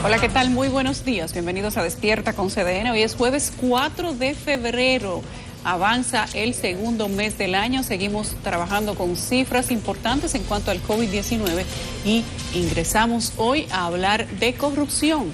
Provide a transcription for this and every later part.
Hola, ¿qué tal? Muy buenos días. Bienvenidos a Despierta con CDN. Hoy es jueves 4 de febrero. Avanza el segundo mes del año. Seguimos trabajando con cifras importantes en cuanto al COVID-19 y ingresamos hoy a hablar de corrupción.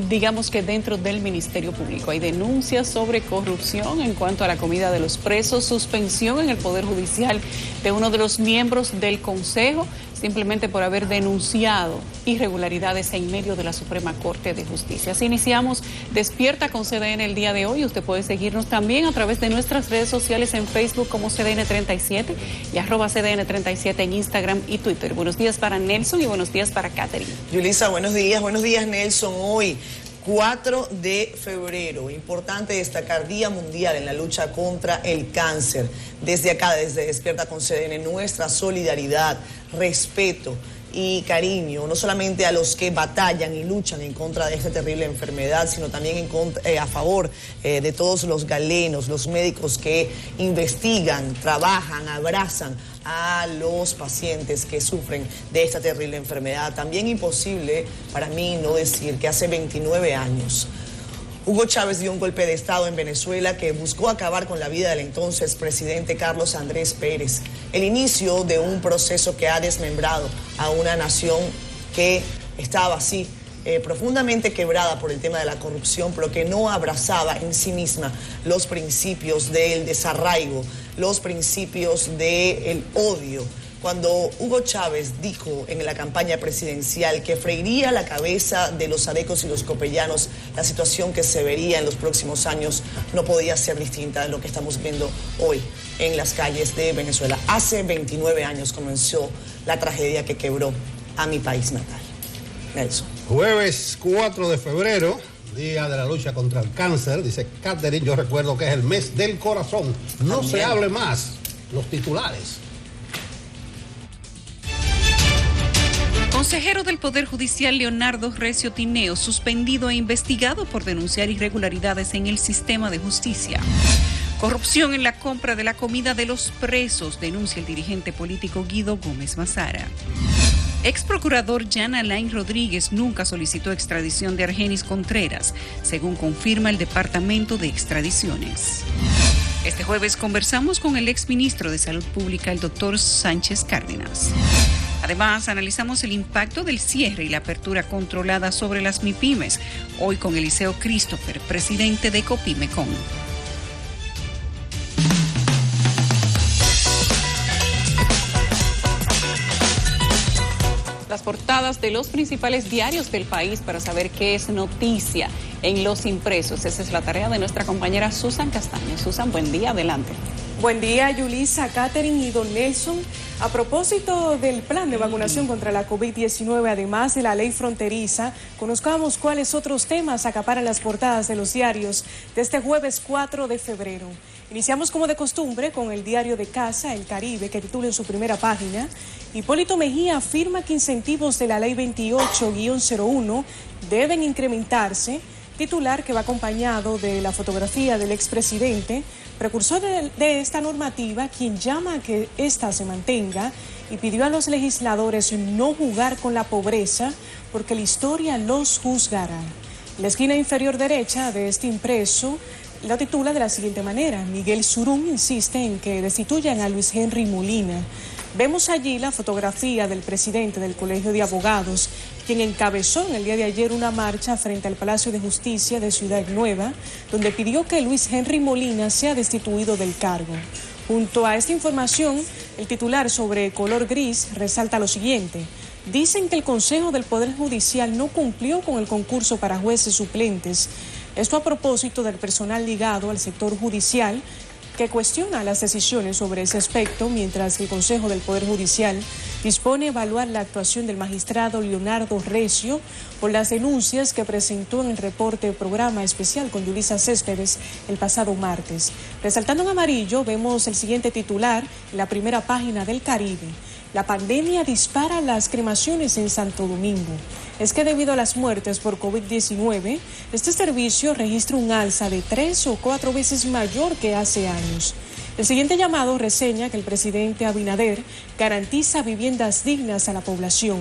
Digamos que dentro del Ministerio Público hay denuncias sobre corrupción en cuanto a la comida de los presos, suspensión en el Poder Judicial de uno de los miembros del Consejo, simplemente por haber denunciado irregularidades en medio de la Suprema Corte de Justicia. Así iniciamos Despierta con CDN el día de hoy. Usted puede seguirnos también a través de nuestras redes sociales en Facebook como CDN37 y @CDN37 en Instagram y Twitter. Buenos días para Nelson y buenos días para Catherine. Yulisa, buenos días Nelson. Hoy 4 de febrero, importante destacar Día Mundial en la lucha contra el cáncer. Desde acá, desde Despierta con CDN, nuestra solidaridad, respeto y cariño, no solamente a los que batallan y luchan en contra de esta terrible enfermedad, sino también a favor de todos los galenos, los médicos que investigan, trabajan, abrazan a los pacientes que sufren de esta terrible enfermedad. También imposible para mí no decir que hace 29 años Hugo Chávez dio un golpe de Estado en Venezuela que buscó acabar con la vida del entonces presidente Carlos Andrés Pérez. El inicio de un proceso que ha desmembrado a una nación que estaba así, profundamente quebrada por el tema de la corrupción, pero que no abrazaba en sí misma los principios del desarraigo, los principios del odio. Cuando Hugo Chávez dijo en la campaña presidencial que freiría la cabeza de los adecos y los copellanos, la situación que se vería en los próximos años no podía ser distinta de lo que estamos viendo hoy en las calles de Venezuela. Hace 29 años comenzó la tragedia que quebró a mi país natal. Nelson. Jueves 4 de febrero, día de la lucha contra el cáncer, dice Catherine. Yo recuerdo que es el mes del corazón. No También se hable más. Los titulares. Consejero del Poder Judicial Leonardo Recio Tineo, suspendido e investigado por denunciar irregularidades en el sistema de justicia. Corrupción en la compra de la comida de los presos, denuncia el dirigente político Guido Gómez Mazara. Ex procurador Jan Alain Rodríguez nunca solicitó extradición de Argenis Contreras, según confirma el Departamento de Extradiciones. Este jueves conversamos con el exministro de Salud Pública, el doctor Sánchez Cárdenas. Además, analizamos el impacto del cierre y la apertura controlada sobre las MIPYMES, hoy con Eliseo Christopher, presidente de Copimecon. Las portadas de los principales diarios del país para saber qué es noticia en los impresos. Esa es la tarea de nuestra compañera Susan Castaño. Susan, buen día, adelante. Buen día, Yulisa, Catherine y don Nelson. A propósito del plan de vacunación contra la COVID-19, además de la ley fronteriza, conozcamos cuáles otros temas acaparan las portadas de los diarios de este jueves 4 de febrero. Iniciamos como de costumbre con el diario de casa, El Caribe, que titula en su primera página: Hipólito Mejía afirma que incentivos de la ley 28-01 deben incrementarse. Titular que va acompañado de la fotografía del expresidente, precursor de esta normativa, quien llama a que ésta se mantenga y pidió a los legisladores no jugar con la pobreza porque la historia los juzgará. La esquina inferior derecha de este impreso la titula de la siguiente manera: Miguel Surum insiste en que destituyan a Luis Henry Molina. Vemos allí la fotografía del presidente del Colegio de Abogados, quien encabezó en el día de ayer una marcha frente al Palacio de Justicia de Ciudad Nueva, donde pidió que Luis Henry Molina sea destituido del cargo. Junto a esta información, el titular sobre color gris resalta lo siguiente: dicen que el Consejo del Poder Judicial no cumplió con el concurso para jueces suplentes. Esto a propósito del personal ligado al sector judicial, que cuestiona las decisiones sobre ese aspecto, mientras que el Consejo del Poder Judicial dispone evaluar la actuación del magistrado Leonardo Recio por las denuncias que presentó en el reporte programa especial con Yulisa Céspedes el pasado martes. Resaltando en amarillo, vemos el siguiente titular en la primera página del Caribe: La pandemia dispara las cremaciones en Santo Domingo. Es que debido a las muertes por COVID-19, este servicio registra un alza de 3 o 4 veces mayor que hace años. El siguiente llamado reseña que el presidente Abinader garantiza viviendas dignas a la población.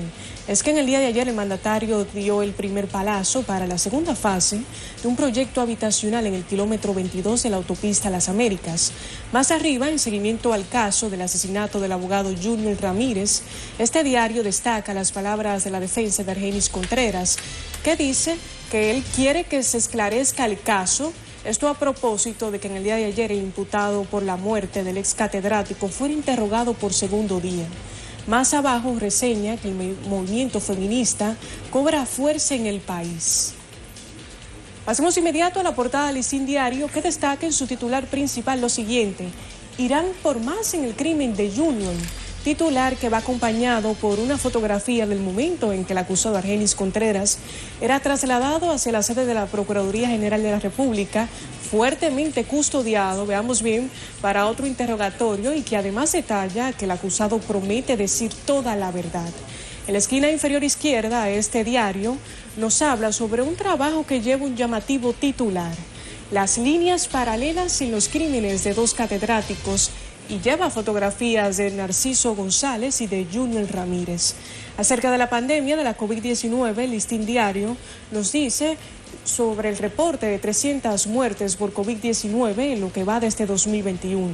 Es que en el día de ayer el mandatario dio el primer palazo para la segunda fase de un proyecto habitacional en el kilómetro 22 de la autopista Las Américas. Más arriba, en seguimiento al caso del asesinato del abogado Junior Ramírez, este diario destaca las palabras de la defensa de Argenis Contreras, que dice que él quiere que se esclarezca el caso. Esto a propósito de que en el día de ayer el imputado por la muerte del ex catedrático fue interrogado por segundo día. Más abajo reseña que el movimiento feminista cobra fuerza en el país. Pasemos inmediato a la portada del Listín Diario, que destaca en su titular principal lo siguiente: irán por más en el crimen de Junior. Titular que va acompañado por una fotografía del momento en que el acusado Argenis Contreras era trasladado hacia la sede de la Procuraduría General de la República, fuertemente custodiado, veamos bien, para otro interrogatorio, y que además detalla que el acusado promete decir toda la verdad. En la esquina inferior izquierda a este diario nos habla sobre un trabajo que lleva un llamativo titular: las líneas paralelas en los crímenes de dos catedráticos, y lleva fotografías de Narciso González y de Junior Ramírez. Acerca de la pandemia de la COVID-19, el Listín Diario nos dice sobre el reporte de 300 muertes por COVID-19 en lo que va de este 2021.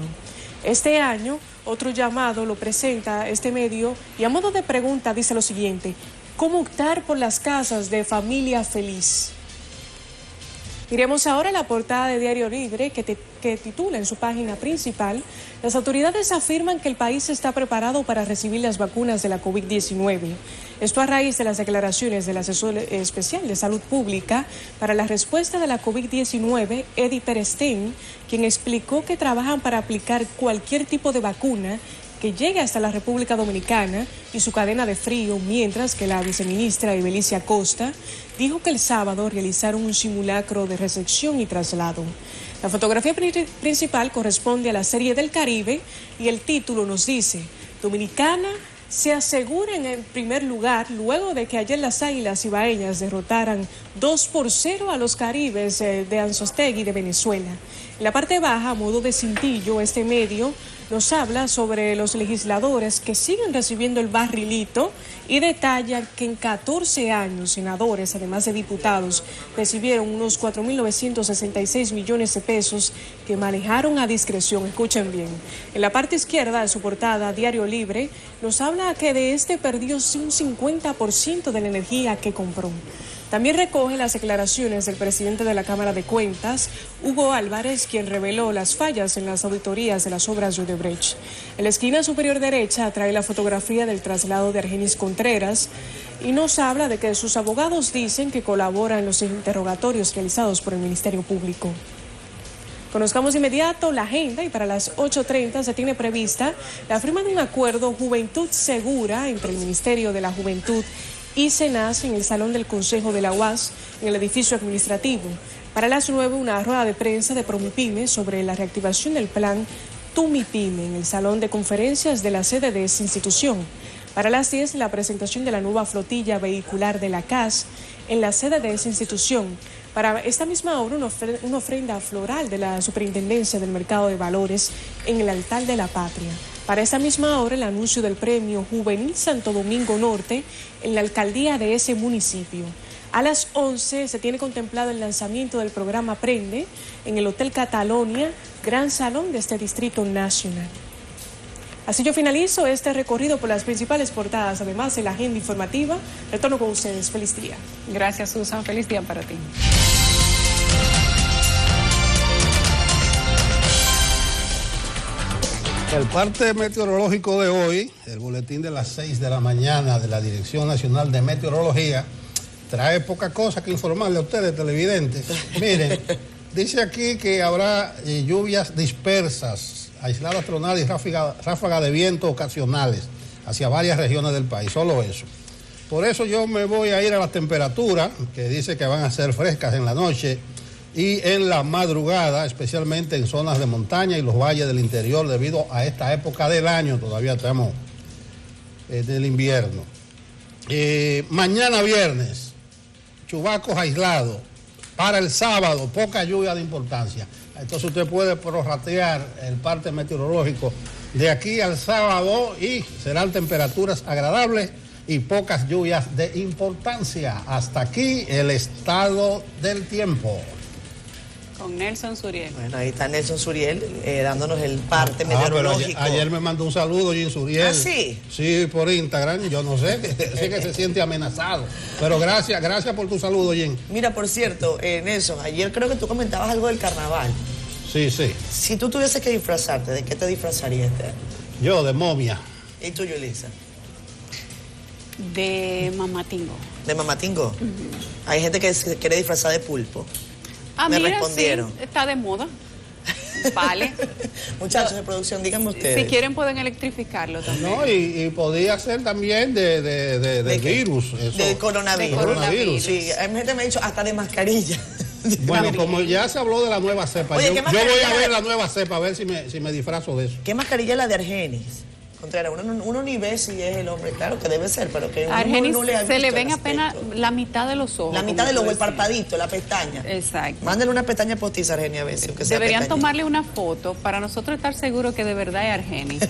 Este año, otro llamado lo presenta este medio y a modo de pregunta dice lo siguiente: ¿cómo optar por las casas de familia feliz? Miremos ahora la portada de Diario Libre que titula en su página principal: las autoridades afirman que el país está preparado para recibir las vacunas de la COVID-19. Esto a raíz de las declaraciones del asesor especial de salud pública para la respuesta de la COVID-19, Eddie Perestén, quien explicó que trabajan para aplicar cualquier tipo de vacuna que llegue hasta la República Dominicana y su cadena de frío, mientras que la viceministra Ibelicia Costa dijo que el sábado realizaron un simulacro de recepción y traslado. La fotografía principal corresponde a la Serie del Caribe y el título nos dice: Dominicana se asegura en el primer lugar luego de que ayer las Águilas Ibaeñas derrotaran 2-0 a los Caribes de Anzoátegui de Venezuela. En la parte baja, a modo de cintillo, este medio nos habla sobre los legisladores que siguen recibiendo el barrilito y detalla que en 14 años senadores, además de diputados, recibieron unos 4.966 millones de pesos que manejaron a discreción. Escuchen bien. En la parte izquierda de su portada, Diario Libre nos habla que de este perdió un 50% de la energía que compró. También recoge las declaraciones del presidente de la Cámara de Cuentas, Hugo Álvarez, quien reveló las fallas en las auditorías de las obras de Odebrecht. En la esquina superior derecha trae la fotografía del traslado de Argenis Contreras y nos habla de que sus abogados dicen que colaboran en los interrogatorios realizados por el Ministerio Público. Conozcamos de inmediato la agenda y para las 8:30 se tiene prevista la firma de un acuerdo Juventud Segura entre el Ministerio de la Juventud y SENAS en el Salón del Consejo de la UAS, en el edificio administrativo. Para las 9, una rueda de prensa de Promipyme sobre la reactivación del plan Tumipyme en el Salón de Conferencias de la sede de esa institución. Para las 10, la presentación de la nueva flotilla vehicular de la CAS en la sede de esa institución. Para esta misma hora, una ofrenda floral de la Superintendencia del Mercado de Valores en el altar de la Patria. Para esa misma hora, el anuncio del Premio Juvenil Santo Domingo Norte en la alcaldía de ese municipio. A las 11 se tiene contemplado el lanzamiento del programa Aprende en el Hotel Catalonia, Gran Salón de este Distrito Nacional. Así yo finalizo este recorrido por las principales portadas, además de la agenda informativa. Retorno con ustedes. Feliz día. Gracias, Susan. Feliz día para ti. El parte meteorológico de hoy, el boletín de las 6 de la mañana de la Dirección Nacional de Meteorología, trae poca cosa que informarle a ustedes, televidentes. Miren, dice aquí que habrá lluvias dispersas, aisladas tronales y ráfagas de viento ocasionales hacia varias regiones del país, solo eso. Por eso yo me voy a ir a las temperaturas, que dice que van a ser frescas en la noche y en la madrugada, especialmente en zonas de montaña y los valles del interior, debido a esta época del año, todavía estamos en el invierno. Mañana viernes, chubascos aislados. Para el sábado, poca lluvia de importancia. Entonces usted puede prorratear el parte meteorológico de aquí al sábado y serán temperaturas agradables y pocas lluvias de importancia. Hasta aquí el estado del tiempo. Con Nelson Suriel. Bueno, ahí está Nelson Suriel dándonos el parte meteorológico. Ayer me mandó un saludo, Jim Suriel. ¿Ah, sí? Sí, por Instagram, yo no sé, sé que se siente amenazado. Pero gracias por tu saludo, Jim. Mira, por cierto, Nelson, ayer creo que tú comentabas algo del carnaval. Sí. Si tú tuvieses que disfrazarte, ¿de qué te disfrazarías este año? Yo, de momia. ¿Y tú, Yulisa? De Mamatingo. ¿De Mamatingo? Hay gente que se quiere disfrazar de pulpo. Me mira, respondieron. Sí, está de moda. Vale. Muchachos de producción, díganme ustedes. Si quieren pueden electrificarlo también. No, y podía ser también del virus. Eso. Del coronavirus. De coronavirus. Sí, hay gente me ha dicho hasta de mascarilla. Bueno, como ya se habló de la nueva cepa, Oye, yo voy a ver la nueva cepa, a ver si me disfrazo de eso. ¿Qué mascarilla es la de Argenis? Contreras, uno ni ve si es el hombre, claro que debe ser, pero que a Argenis no le ha se le visto ven el apenas aspecto. la mitad de los ojos. La mitad del ojo, el parpadito, la pestaña. Exacto. Mándale una pestaña postiza a Argenis a ver si aunque sea Deberían pestañita. tomarle una foto para nosotros estar seguros que de verdad es Argenis.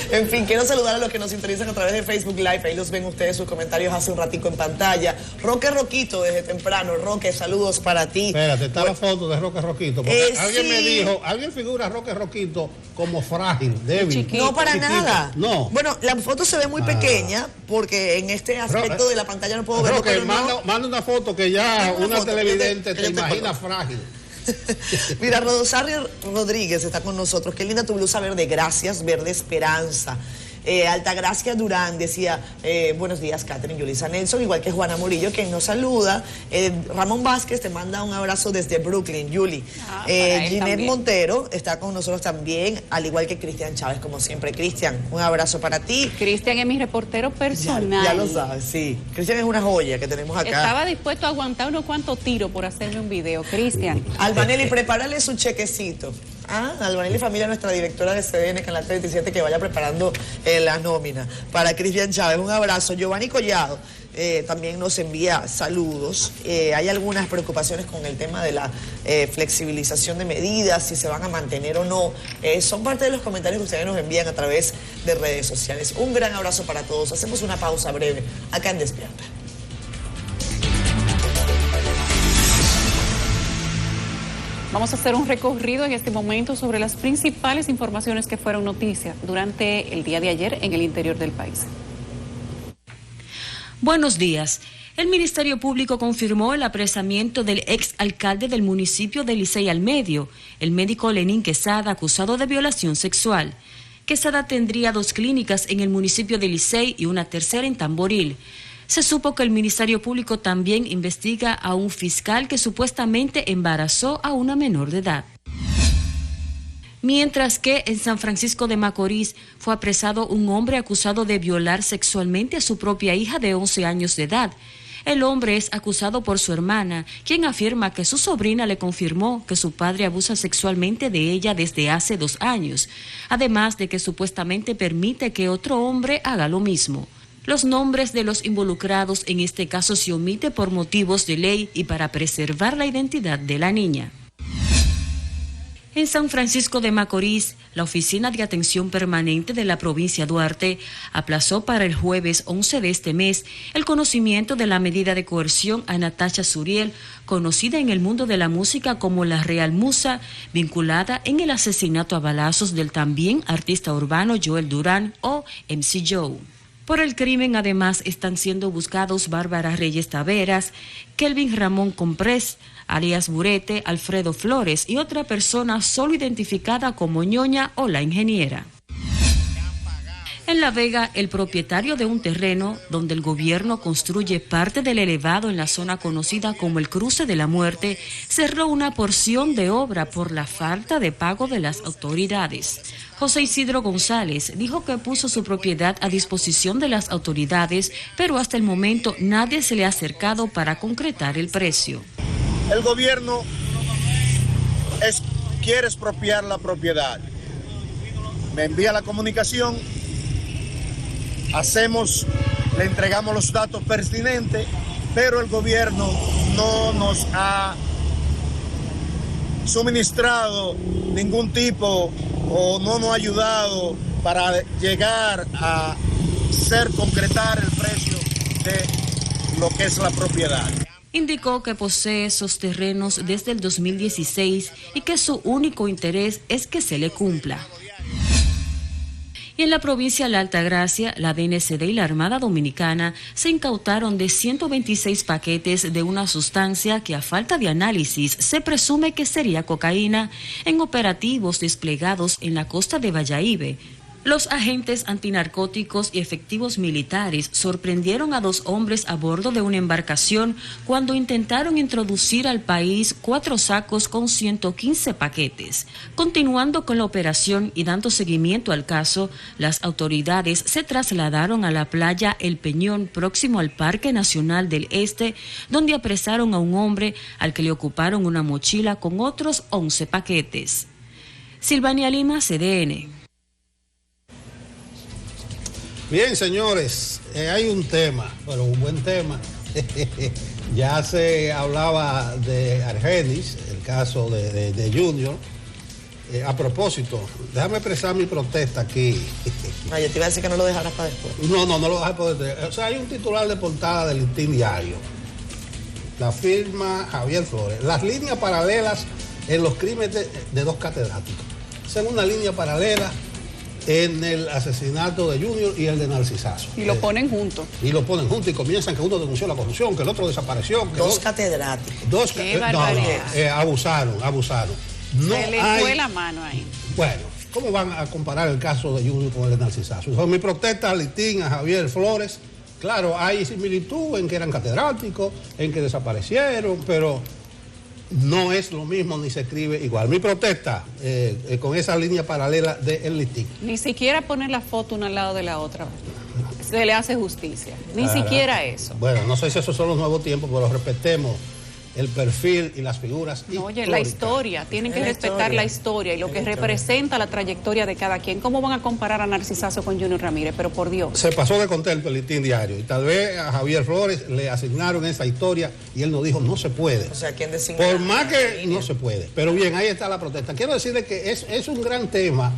En fin, quiero saludar a los que nos sintonizan a través de Facebook Live. Ahí los ven ustedes, sus comentarios hace un ratico en pantalla. Roque Roquito desde temprano. Roque, saludos para ti. Espérate, está la foto de Roque Roquito. Porque alguien sí. me dijo, alguien figura a Roque Roquito como frágil, débil. Chiquito. No, para chiquito. nada. No. Bueno, la foto se ve muy pequeña porque en este aspecto de la pantalla no puedo verlo. Roque, Pero no. manda una foto que ya Manda una una foto, televidente yo te te imagina pongo. frágil. Mira, Rosario Rodríguez está con nosotros. Qué linda tu blusa verde, gracias, verde esperanza. Altagracia Durán decía, buenos días, Catherine, Yulisa Nelson, igual que Juana Murillo, quien nos saluda. Ramón Vázquez te manda un abrazo desde Brooklyn, Yuli. Ginette Montero está con nosotros también, al igual que Cristian Chávez, como siempre. Cristian, un abrazo para ti. Cristian es mi reportero personal. Ya lo sabes, sí. Cristian es una joya que tenemos acá. Estaba dispuesto a aguantar unos cuantos tiros por hacerme un video. Cristian. Albanelli, prepárale su chequecito. Albanelli Familia, nuestra directora de CDN, Canal 37, que vaya preparando la nómina. Para Cristian Chávez, un abrazo. Giovanni Collado también nos envía saludos. Hay algunas preocupaciones con el tema de la flexibilización de medidas, si se van a mantener o no. Son parte de los comentarios que ustedes nos envían a través de redes sociales. Un gran abrazo para todos. Hacemos una pausa breve acá en Despierta. Vamos a hacer un recorrido en este momento sobre las principales informaciones que fueron noticia durante el día de ayer en el interior del país. Buenos días. El Ministerio Público confirmó el apresamiento del exalcalde del municipio de Licey al Medio, el médico Lenín Quesada, acusado de violación sexual. Quesada tendría 2 clínicas en el municipio de Licey y una tercera en Tamboril. Se supo que el Ministerio Público también investiga a un fiscal que supuestamente embarazó a una menor de edad. Mientras que en San Francisco de Macorís fue apresado un hombre acusado de violar sexualmente a su propia hija de 11 años de edad. El hombre es acusado por su hermana, quien afirma que su sobrina le confirmó que su padre abusa sexualmente de ella desde hace 2 años, además de que supuestamente permite que otro hombre haga lo mismo. Los nombres de los involucrados en este caso se omiten por motivos de ley y para preservar la identidad de la niña. En San Francisco de Macorís, la Oficina de Atención Permanente de la provincia Duarte aplazó para el jueves 11 de este mes el conocimiento de la medida de coerción a Natasha Suriel, conocida en el mundo de la música como la Real Musa, vinculada en el asesinato a balazos del también artista urbano Joel Durán o MC Joe. Por el crimen, además, están siendo buscados Bárbara Reyes Taveras, Kelvin Ramón Comprés, alias Burete, Alfredo Flores y otra persona solo identificada como Ñoña o la ingeniera. En La Vega, el propietario de un terreno donde el gobierno construye parte del elevado en la zona conocida como el Cruce de la Muerte, cerró una porción de obra por la falta de pago de las autoridades. José Isidro González dijo que puso su propiedad a disposición de las autoridades, pero hasta el momento nadie se le ha acercado para concretar el precio. El gobierno quiere expropiar la propiedad. Me envía la comunicación, le entregamos los datos pertinentes, pero el gobierno no nos ha suministrado ningún tipo o no nos ha ayudado para llegar a hacer concretar el precio de lo que es la propiedad. Indicó que posee esos terrenos desde el 2016 y que su único interés es que se le cumpla. Y en la provincia de la Altagracia, la DNCD y la Armada Dominicana se incautaron de 126 paquetes de una sustancia que a falta de análisis se presume que sería cocaína en operativos desplegados en la costa de Bayahíbe. Los agentes antinarcóticos y efectivos militares sorprendieron a 2 hombres a bordo de una embarcación cuando intentaron introducir al país 4 sacos con 115 paquetes. Continuando con la operación y dando seguimiento al caso, las autoridades se trasladaron a la playa El Peñón, próximo al Parque Nacional del Este, donde apresaron a un hombre al que le ocuparon una mochila con otros 11 paquetes. Silvania Lima, CDN. Bien, señores, hay un tema, pero un buen tema. Ya se hablaba de Argenis, el caso de Junior. A propósito, déjame expresar mi protesta aquí. Yo te iba a decir que no lo dejaras para después. No lo dejaré para después. O sea, hay un titular de portada del Listín Diario. La firma Javier Flores. Las líneas paralelas en los crímenes de 2 catedráticos. Esa es una línea paralela en el asesinato de Junior y el de Narcisazo. Y lo ponen juntos. Y lo ponen juntos y comienzan que uno denunció la corrupción, que el otro desapareció. Que 2 catedráticos. Qué barbaridad. Abusaron. No se le fue la mano ahí. Bueno, ¿cómo van a comparar el caso de Junior con el de Narcisazo? Son mi protesta a Listín, a Javier Flores. Claro, hay similitud en que eran catedráticos, en que desaparecieron, pero no es lo mismo ni se escribe igual. Mi protesta con esa línea paralela del Listín. Ni siquiera poner la foto una al lado de la otra se le hace justicia. Ni siquiera eso. Bueno, no sé si esos son los nuevos tiempos, pero respetemos el perfil y las figuras. No, oye, la historia, tienen que respetar la historia y lo que representa la trayectoria de cada quien. ¿Cómo van a comparar a Narcisazo con Junior Ramírez? Pero por Dios. Se pasó de contento el Listín Diario y tal vez a Javier Flores le asignaron esa historia y él nos dijo no se puede. O sea, ¿quién designa? Por más que no se puede. Pero bien, ahí está la protesta. Quiero decirle que es un gran tema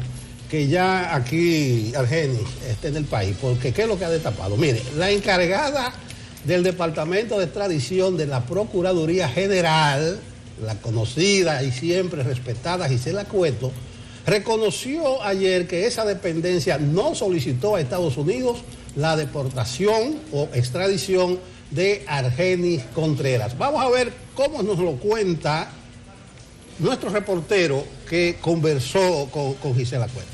que ya aquí Argenis esté en el país, porque ¿qué es lo que ha destapado? Mire, la encargada del Departamento de Extradición de la Procuraduría General, la conocida y siempre respetada Gisela Cueto, reconoció ayer que esa dependencia no solicitó a Estados Unidos la deportación o extradición de Argenis Contreras. Vamos a ver cómo nos lo cuenta nuestro reportero que conversó con Gisela Cueto.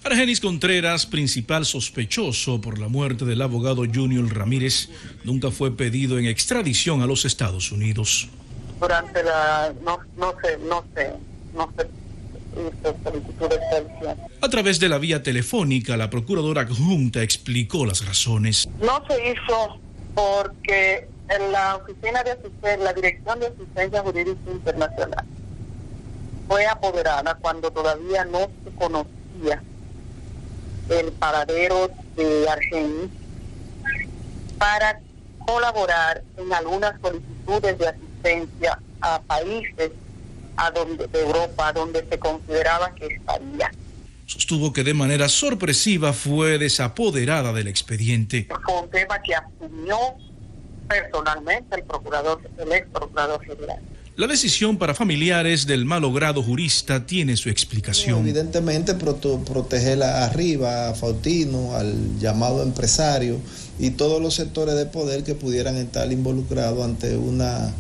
Argenis Contreras, principal sospechoso por la muerte del abogado Junior Ramírez, nunca fue pedido en extradición a los Estados Unidos. Durante la... no se hizo solicitud de extradición. A través de la vía telefónica, la procuradora adjunta explicó las razones. No se hizo porque en la oficina de asistencia, la Dirección de Asistencia Jurídica Internacional fue apoderada cuando todavía no se conocía el paradero de Argenis para colaborar en algunas solicitudes de asistencia a países de Europa donde se consideraba que estaría. Sostuvo que de manera sorpresiva fue desapoderada del expediente. Fue un tema que asumió personalmente el ex procurador general. La decisión para familiares del malogrado jurista tiene su explicación. Evidentemente proteger arriba a Faustino, al llamado empresario y todos los sectores de poder que pudieran estar involucrados ante una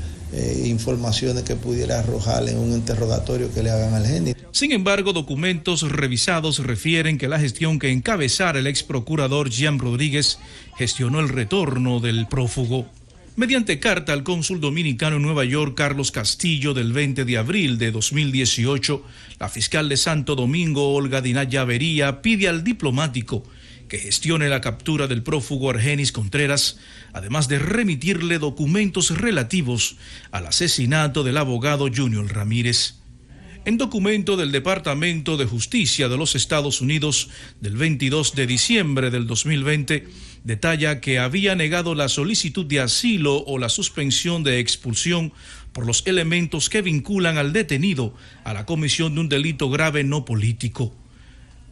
informaciones que pudiera arrojar en un interrogatorio que le hagan al Argenis. Sin embargo, documentos revisados refieren que la gestión que encabezara el ex procurador Jean Rodríguez gestionó el retorno del prófugo. Mediante carta al cónsul dominicano en Nueva York, Carlos Castillo, del 20 de abril de 2018, la fiscal de Santo Domingo, Olga Dinaya Avería, pide al diplomático que gestione la captura del prófugo Argenis Contreras, además de remitirle documentos relativos al asesinato del abogado Junior Ramírez. En documento del Departamento de Justicia de los Estados Unidos del 22 de diciembre del 2020, detalla que había negado la solicitud de asilo o la suspensión de expulsión por los elementos que vinculan al detenido a la comisión de un delito grave no político.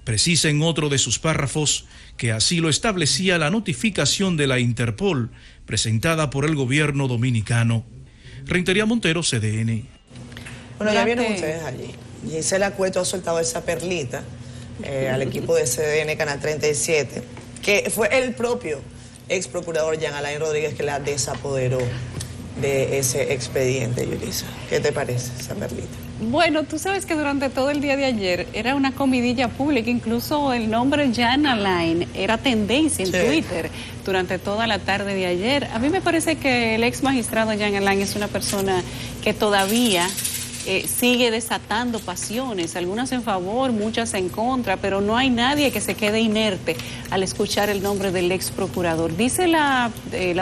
Precisa en otro de sus párrafos que así lo establecía la notificación de la Interpol presentada por el gobierno dominicano. Rentería Montero, CDN. Bueno, ya vieron ustedes allí. Gisela Cueto ha soltado esa perlita al equipo de CDN Canal 37, que fue el propio ex procurador Jean Alain Rodríguez que la desapoderó de ese expediente, Yulisa. ¿Qué te parece esa perlita? Bueno, tú sabes que durante todo el día de ayer era una comidilla pública, incluso el nombre Jean Alain era tendencia en Twitter durante toda la tarde de ayer. A mí me parece que el ex magistrado Jean Alain es una persona que todavía sigue desatando pasiones, algunas en favor, muchas en contra, pero no hay nadie que se quede inerte al escuchar el nombre del ex procurador. Dice la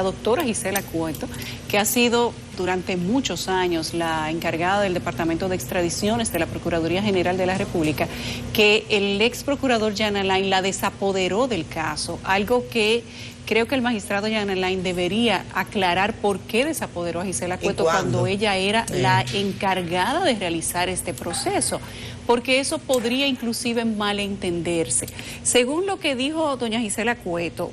doctora Gisela Cueto, que ha sido durante muchos años la encargada del Departamento de Extradiciones de la Procuraduría General de la República, que el ex procurador Jean Alain la desapoderó del caso, algo que creo que el magistrado Jean Alain debería aclarar por qué desapoderó a Gisela Cueto cuando ella era la encargada de realizar este proceso, porque eso podría inclusive malentenderse. Según lo que dijo doña Gisela Cueto,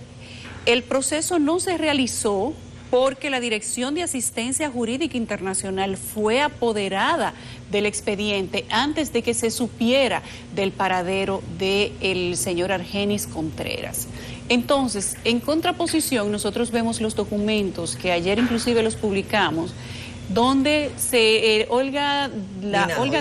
el proceso no se realizó porque la Dirección de Asistencia Jurídica Internacional fue apoderada del expediente antes de que se supiera del paradero del señor Argenis Contreras. Entonces, en contraposición, nosotros vemos los documentos que ayer inclusive los publicamos, donde Olga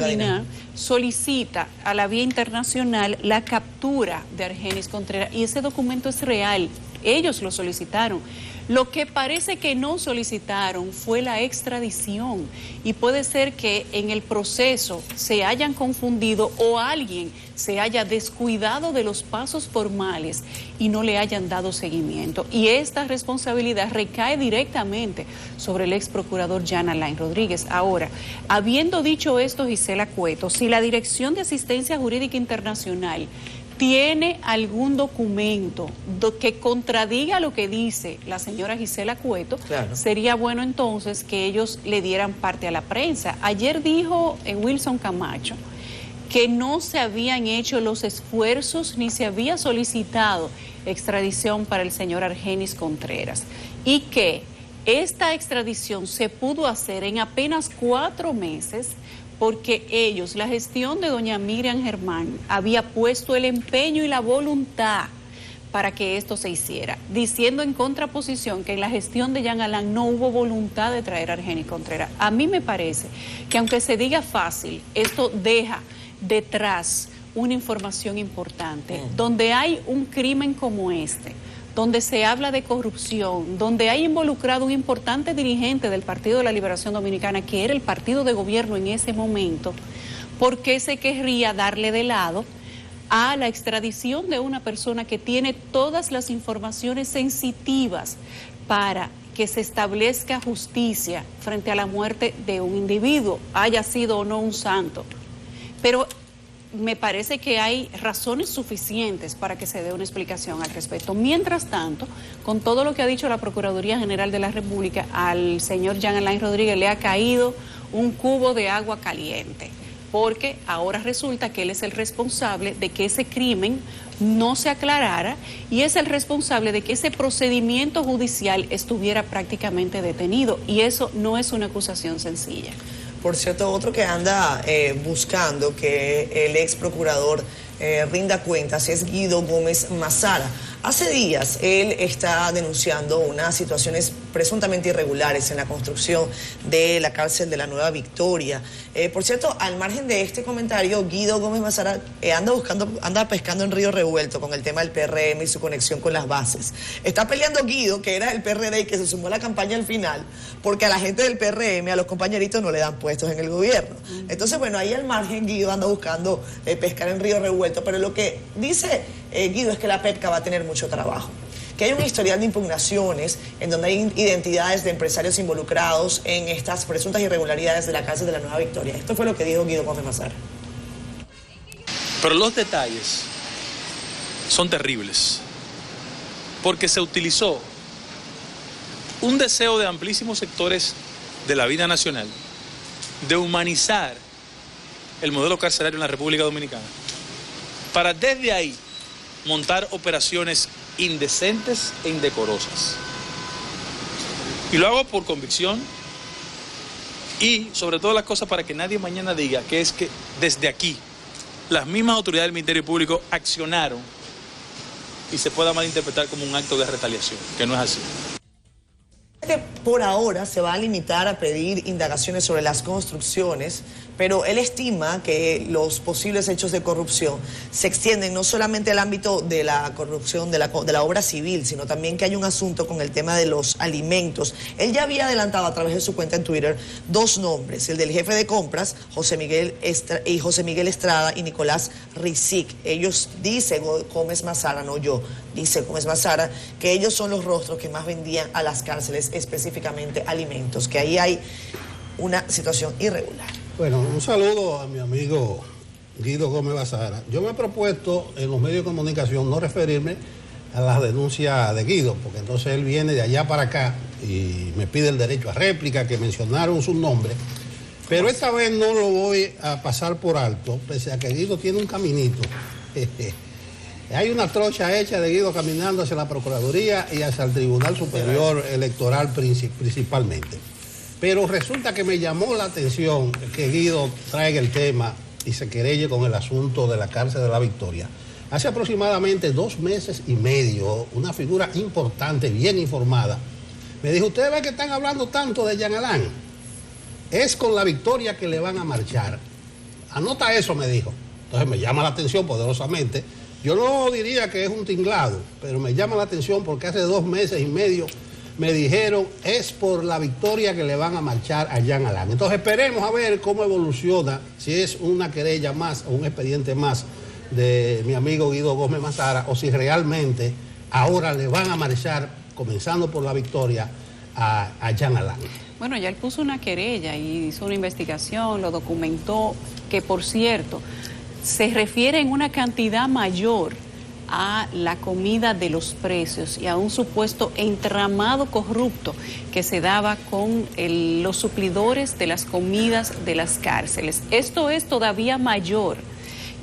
Dina solicita a la vía internacional la captura de Argenis Contreras, y ese documento es real, ellos lo solicitaron. Lo que parece que no solicitaron fue la extradición, y puede ser que en el proceso se hayan confundido o alguien se haya descuidado de los pasos formales y no le hayan dado seguimiento. Y esta responsabilidad recae directamente sobre el ex procurador Jean Alain Rodríguez. Ahora, habiendo dicho esto, Gisela Cueto, si la Dirección de Asistencia Jurídica Internacional tiene algún documento que contradiga lo que dice la señora Gisela Cueto, sería bueno entonces que ellos le dieran parte a la prensa. Ayer dijo Wilson Camacho que no se habían hecho los esfuerzos ni se había solicitado extradición para el señor Argenis Contreras, y que esta extradición se pudo hacer en apenas 4 meses porque ellos, la gestión de doña Miriam Germán, había puesto el empeño y la voluntad para que esto se hiciera, diciendo en contraposición que en la gestión de Jean Alain no hubo voluntad de traer a Argenis Contreras. A mí me parece que aunque se diga fácil, esto deja detrás una información importante, donde hay un crimen como este, donde se habla de corrupción, donde hay involucrado un importante dirigente del Partido de la Liberación Dominicana, que era el partido de gobierno en ese momento. ¿Por qué se querría darle de lado a la extradición de una persona que tiene todas las informaciones sensitivas para que se establezca justicia frente a la muerte de un individuo, haya sido o no un santo? Pero me parece que hay razones suficientes para que se dé una explicación al respecto. Mientras tanto, con todo lo que ha dicho la Procuraduría General de la República, al señor Jean Alain Rodríguez le ha caído un cubo de agua caliente, porque ahora resulta que él es el responsable de que ese crimen no se aclarara y es el responsable de que ese procedimiento judicial estuviera prácticamente detenido, y eso no es una acusación sencilla. Por cierto, otro que anda buscando que el ex procurador rinda cuentas es Guido Gómez Mazara. Hace días él está denunciando unas situaciones presuntamente irregulares en la construcción de la cárcel de la Nueva Victoria. Por cierto, al margen de este comentario, Guido Gómez Mazara anda pescando en río revuelto con el tema del PRM y su conexión con las bases. Está peleando Guido, que era del PRD y que se sumó a la campaña al final, porque a la gente del PRM, a los compañeritos, no le dan puestos en el gobierno. Entonces, bueno, ahí al margen Guido anda buscando pescar en río revuelto, pero lo que dice Guido es que la PEPCA va a tener mucho trabajo, que hay un historial de impugnaciones en donde hay identidades de empresarios involucrados en estas presuntas irregularidades de la cárcel de la Nueva Victoria. Esto fue lo que dijo Guido Gómez Mazara. Pero los detalles son terribles, porque se utilizó un deseo de amplísimos sectores de la vida nacional de humanizar el modelo carcelario en la República Dominicana para desde ahí montar operaciones indecentes e indecorosas. Y lo hago por convicción y sobre todas las cosas para que nadie mañana diga que es que desde aquí las mismas autoridades del Ministerio Público accionaron y se pueda malinterpretar como un acto de retaliación, que no es así. Por ahora se va a limitar a pedir indagaciones sobre las construcciones, pero él estima que los posibles hechos de corrupción se extienden no solamente al ámbito de la corrupción de la obra civil, sino también que hay un asunto con el tema de los alimentos. Él ya había adelantado a través de su cuenta en Twitter 2 nombres, el del jefe de compras, José Miguel Estrada y Nicolás Rizic. Ellos dicen, Gómez Mazara, no yo, dice Gómez Mazara, que ellos son los rostros que más vendían a las cárceles, específicamente alimentos, que ahí hay una situación irregular. Bueno, un saludo a mi amigo Guido Gómez Mazara. Yo me he propuesto en los medios de comunicación no referirme a las denuncias de Guido, porque entonces él viene de allá para acá y me pide el derecho a réplica, que mencionaron su nombre, pero esta vez no lo voy a pasar por alto, pese a que Guido tiene un caminito. Hay una trocha hecha de Guido caminando hacia la Procuraduría y hacia el Tribunal Superior Electoral principalmente. Pero resulta que me llamó la atención que Guido traiga el tema y se querelle con el asunto de la cárcel de la Victoria. Hace aproximadamente 2 meses y medio, una figura importante, bien informada, me dijo, ¿ustedes ven que están hablando tanto de Jean Alain? Es con la Victoria que le van a marchar. Anota eso, me dijo. Entonces me llama la atención poderosamente. Yo no diría que es un tinglado, pero me llama la atención porque hace 2 meses y medio me dijeron, es por la Victoria que le van a marchar a Jean Alain. Entonces esperemos a ver cómo evoluciona, si es una querella más o un expediente más de mi amigo Guido Gómez Mazara, o si realmente ahora le van a marchar, comenzando por la Victoria, a Jean Alain. Bueno, ya él puso una querella y hizo una investigación, lo documentó, que por cierto, se refiere en una cantidad mayor a la comida de los presos y a un supuesto entramado corrupto que se daba con los suplidores de las comidas de las cárceles. Esto es todavía mayor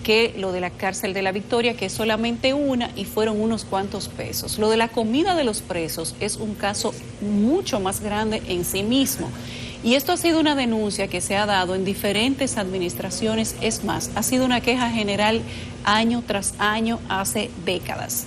que lo de la cárcel de la Victoria, que es solamente una y fueron unos cuantos pesos. Lo de la comida de los presos es un caso mucho más grande en sí mismo. Y esto ha sido una denuncia que se ha dado en diferentes administraciones, es más, ha sido una queja general año tras año hace décadas.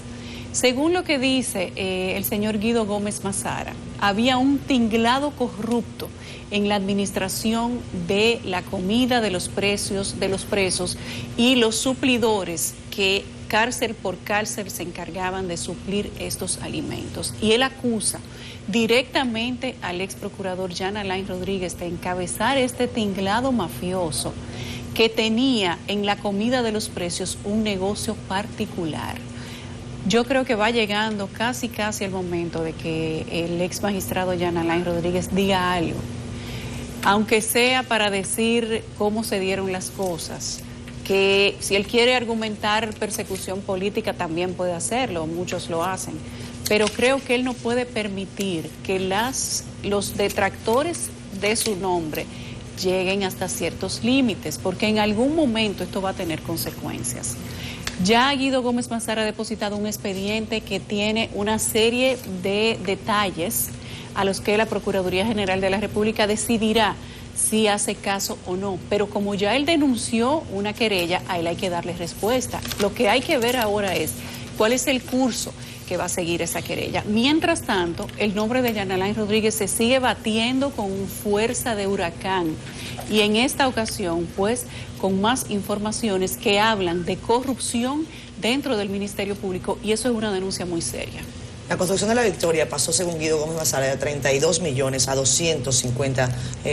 Según lo que dice el señor Guido Gómez Mazara, había un tinglado corrupto en la administración de la comida de los presos y los suplidores que cárcel por cárcel se encargaban de suplir estos alimentos. Y él acusa directamente al ex procurador Jean Alain Rodríguez de encabezar este tinglado mafioso que tenía en la comida de los presos un negocio particular. Yo creo que va llegando casi el momento de que el ex magistrado Jean Alain Rodríguez diga algo, aunque sea para decir cómo se dieron las cosas, que si él quiere argumentar persecución política también puede hacerlo, muchos lo hacen, pero creo que él no puede permitir que los detractores de su nombre lleguen hasta ciertos límites, porque en algún momento esto va a tener consecuencias. Ya Guido Gómez Mazara ha depositado un expediente que tiene una serie de detalles a los que la Procuraduría General de la República decidirá si hace caso o no. Pero como ya él denunció una querella, a él hay que darle respuesta. Lo que hay que ver ahora es cuál es el curso que va a seguir esa querella. Mientras tanto, el nombre de Jean Alain Rodríguez se sigue batiendo con fuerza de huracán. Y en esta ocasión, pues, con más informaciones que hablan de corrupción dentro del Ministerio Público, y eso es una denuncia muy seria. La construcción de la Victoria pasó, según Guido Gómez Mazara, de 32 millones a 250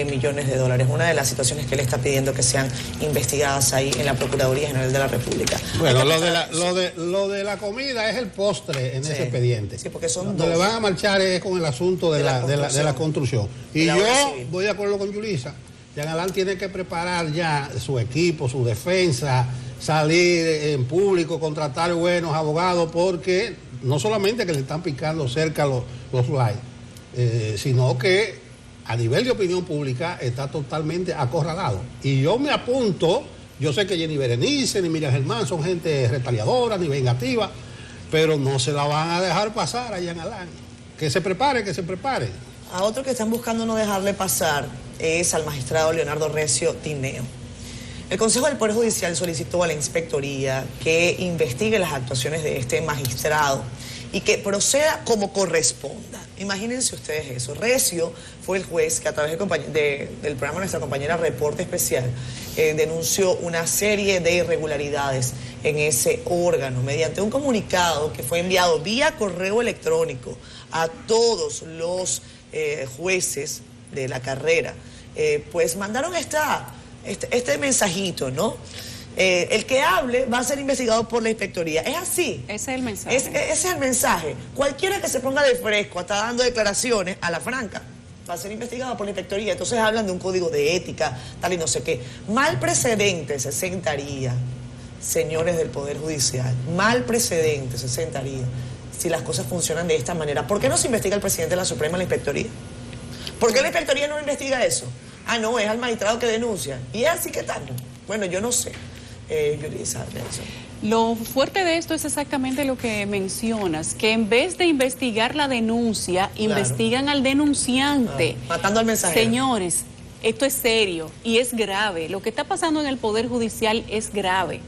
millones de dólares. Una de las situaciones que él está pidiendo que sean investigadas ahí en la Procuraduría General de la República. Bueno, lo de la comida es el postre en ese expediente. Sí, porque son Donde dos. le van a marchar es con el asunto de la construcción. Y yo voy de acuerdo con Yulisa. Jean Alain tiene que preparar ya su equipo, su defensa, salir en público, contratar buenos abogados, porque no solamente que le están picando cerca los likes, sino que a nivel de opinión pública está totalmente acorralado. Y yo me apunto Yo sé que Jenny Berenice ni Miriam Germán son gente retaliadora ni vengativa, pero no se la van a dejar pasar allá en Alán. Que se prepare, que se prepare. A otro que están buscando no dejarle pasar es al magistrado Leonardo Recio Tineo. El Consejo del Poder Judicial solicitó a la Inspectoría que investigue las actuaciones de este magistrado y que proceda como corresponda. Imagínense ustedes eso. Recio fue el juez que a través del programa de nuestra compañera Reporte Especial denunció una serie de irregularidades en ese órgano mediante un comunicado que fue enviado vía correo electrónico a todos los jueces de la carrera. Pues mandaron este mensajito, ¿no? El que hable va a ser investigado por la Inspectoría. Es así. Ese es el mensaje. Ese es el mensaje. Cualquiera que se ponga de fresco, hasta dando declaraciones a la franca, va a ser investigado por la Inspectoría. Entonces hablan de un código de ética, tal y no sé qué. Mal precedente se sentaría, señores del Poder Judicial, mal precedente se sentaría si las cosas funcionan de esta manera. ¿Por qué no se investiga el presidente de la Suprema en la Inspectoría? ¿Por qué la Inspectoría no investiga eso? Ah, no, es al magistrado que denuncia. ¿Y es así que tal? Bueno, yo no sé. Yulisa, lo fuerte de esto es exactamente lo que mencionas, que en vez de investigar la denuncia, investigan al denunciante. Matando al mensajero. Señores, esto es serio y es grave. Lo que está pasando en el Poder Judicial es grave.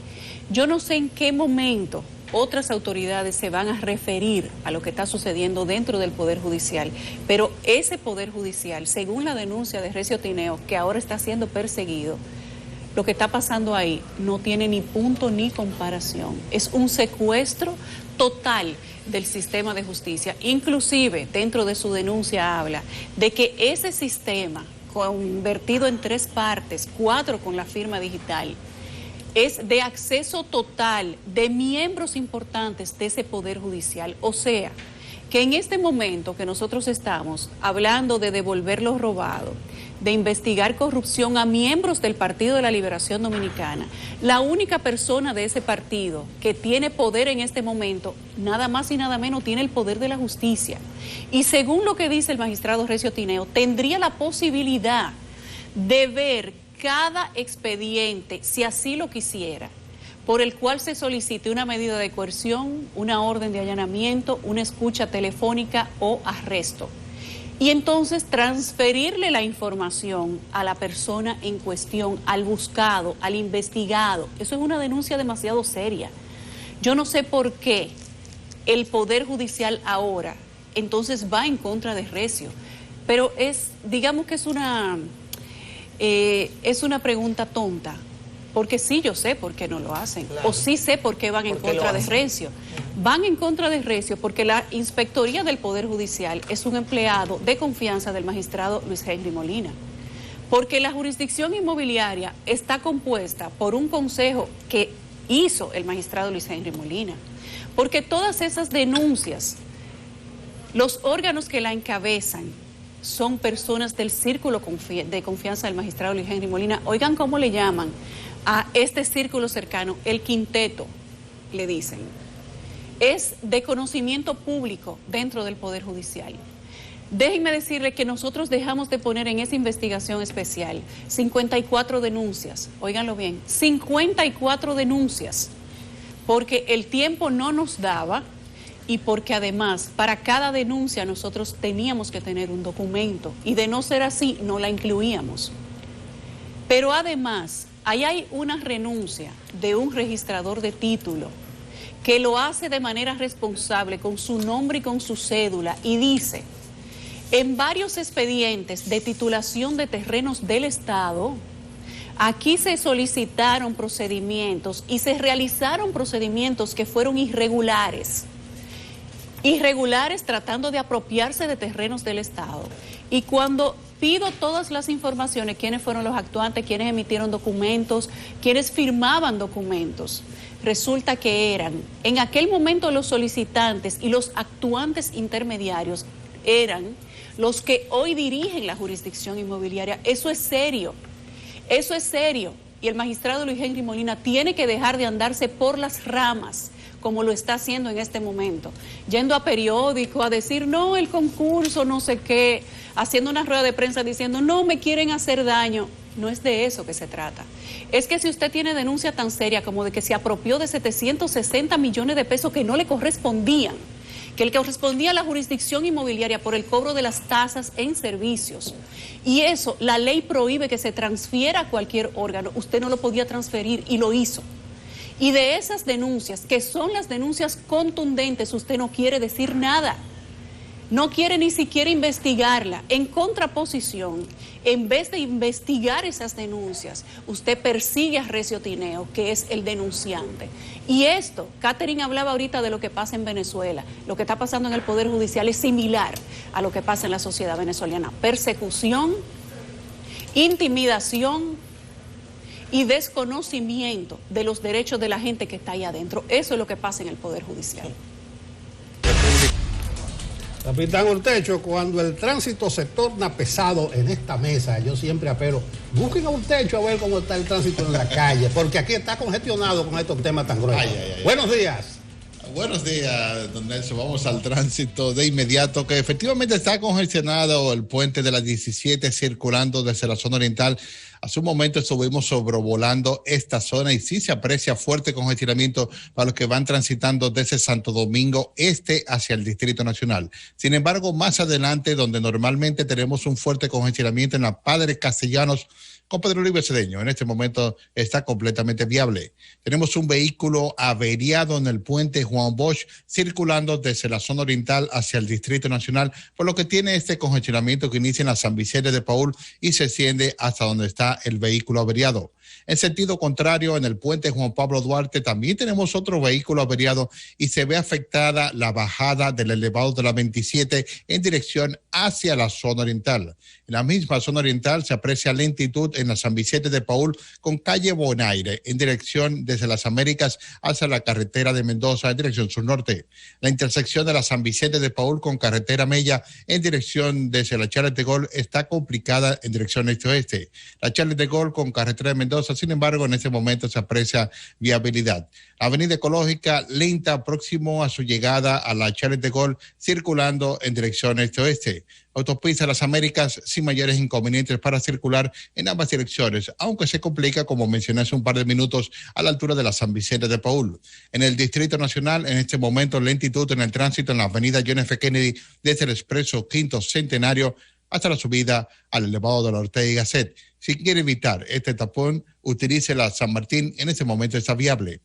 Yo no sé en qué momento otras autoridades se van a referir a lo que está sucediendo dentro del Poder Judicial, pero ese Poder Judicial, según la denuncia de Recio Tineo, que ahora está siendo perseguido, lo que está pasando ahí no tiene ni punto ni comparación. Es un secuestro total del sistema de justicia. Inclusive, dentro de su denuncia habla de que ese sistema, convertido en 3 partes, 4 con la firma digital, es de acceso total de miembros importantes de ese Poder Judicial. O sea, que en este momento que nosotros estamos hablando de devolver lo robado, de investigar corrupción a miembros del Partido de la Liberación Dominicana, la única persona de ese partido que tiene poder en este momento, nada más y nada menos, tiene el poder de la justicia. Y según lo que dice el magistrado Recio Tineo, tendría la posibilidad de ver cada expediente, si así lo quisiera, por el cual se solicite una medida de coerción, una orden de allanamiento, una escucha telefónica o arresto. Y entonces transferirle la información a la persona en cuestión, al buscado, al investigado. Eso es una denuncia demasiado seria. Yo no sé por qué el Poder Judicial ahora entonces va en contra de Recio, pero digamos que es una pregunta tonta. Porque sí, yo sé por qué no lo hacen. Claro. O sí sé por qué van en contra de Recio. Van en contra de Recio porque la Inspectoría del Poder Judicial es un empleado de confianza del magistrado Luis Henry Molina. Porque la jurisdicción inmobiliaria está compuesta por un consejo que hizo el magistrado Luis Henry Molina. Porque todas esas denuncias, los órganos que la encabezan, son personas del círculo de confianza del magistrado Luis Henry Molina. Oigan cómo le llaman a este círculo cercano, el quinteto, le dicen. Es de conocimiento público dentro del Poder Judicial. Déjenme decirle que nosotros dejamos de poner en esa investigación especial 54 denuncias, óiganlo bien, 54 denuncias, porque el tiempo no nos daba y porque además para cada denuncia nosotros teníamos que tener un documento y de no ser así no la incluíamos. Pero además ahí hay una renuncia de un registrador de título que lo hace de manera responsable con su nombre y con su cédula y dice: en varios expedientes de titulación de terrenos del Estado, aquí se solicitaron procedimientos y se realizaron procedimientos que fueron irregulares. Irregulares tratando de apropiarse de terrenos del Estado. Y cuando pido todas las informaciones, quiénes fueron los actuantes, quiénes emitieron documentos, quiénes firmaban documentos, resulta que eran, en aquel momento los solicitantes y los actuantes intermediarios eran los que hoy dirigen la jurisdicción inmobiliaria. Eso es serio, eso es serio. Y el magistrado Luis Henry Molina tiene que dejar de andarse por las ramas, como lo está haciendo en este momento, yendo a periódicos a decir, no, el concurso, no sé qué, haciendo una rueda de prensa diciendo, no, me quieren hacer daño. No es de eso que se trata. Es que si usted tiene denuncia tan seria como de que se apropió de 760 millones de pesos que no le correspondían, que le correspondía a la jurisdicción inmobiliaria por el cobro de las tasas en servicios, y eso la ley prohíbe que se transfiera a cualquier órgano, usted no lo podía transferir y lo hizo. Y de esas denuncias, que son las denuncias contundentes, usted no quiere decir nada. No quiere ni siquiera investigarla. En contraposición, en vez de investigar esas denuncias, usted persigue a Recio Tineo, que es el denunciante. Y esto, Catherine hablaba ahorita de lo que pasa en Venezuela. Lo que está pasando en el Poder Judicial es similar a lo que pasa en la sociedad venezolana. Persecución, intimidación y desconocimiento de los derechos de la gente que está ahí adentro. Eso es lo que pasa en el Poder Judicial. Capitán Urtecho, cuando el tránsito se torna pesado en esta mesa, yo siempre apelo, busquen a Urtecho a ver cómo está el tránsito en la calle, porque aquí está congestionado con estos temas tan gruesos. Buenos días. Buenos días, don Nelson. Vamos al tránsito de inmediato, que efectivamente está congestionado el puente de las 17 circulando desde la zona oriental. Hace un momento estuvimos sobrevolando esta zona y sí se aprecia fuerte congestionamiento para los que van transitando desde Santo Domingo Este hacia el Distrito Nacional. Sin embargo, más adelante, donde normalmente tenemos un fuerte congestionamiento en la Padre Castellanos, con Pedro Uribe Cedeño, en este momento está completamente viable. Tenemos un vehículo averiado en el puente Juan Bosch circulando desde la zona oriental hacia el Distrito Nacional, por lo que tiene este congestionamiento que inicia en la San Vicente de Paúl y se extiende hasta donde está el vehículo averiado. En sentido contrario, en el puente Juan Pablo Duarte también tenemos otro vehículo averiado y se ve afectada la bajada del elevado de la 27 en dirección hacia la zona oriental. En la misma zona oriental se aprecia lentitud en la San Vicente de Paúl con calle Bonaire en dirección desde las Américas hacia la carretera de Mendoza en dirección sur-norte. La intersección de la San Vicente de Paúl con carretera Mella en dirección desde la Charles de Gaulle está complicada en dirección este-oeste. La Charles de Gaulle con carretera de Mendoza, sin embargo, en este momento se aprecia viabilidad. La avenida Ecológica lenta próximo a su llegada a la Charles de Gaulle circulando en dirección este-oeste. Autopista de las Américas sin mayores inconvenientes para circular en ambas direcciones, aunque se complica, como mencioné hace un par de minutos, a la altura de la San Vicente de Paúl. En el Distrito Nacional, en este momento, lentitud en el tránsito en la avenida John F. Kennedy desde el expreso Quinto Centenario hasta la subida al elevado de la Ortega y Gasset. Si quiere evitar este tapón, utilice la San Martín, en este momento está viable.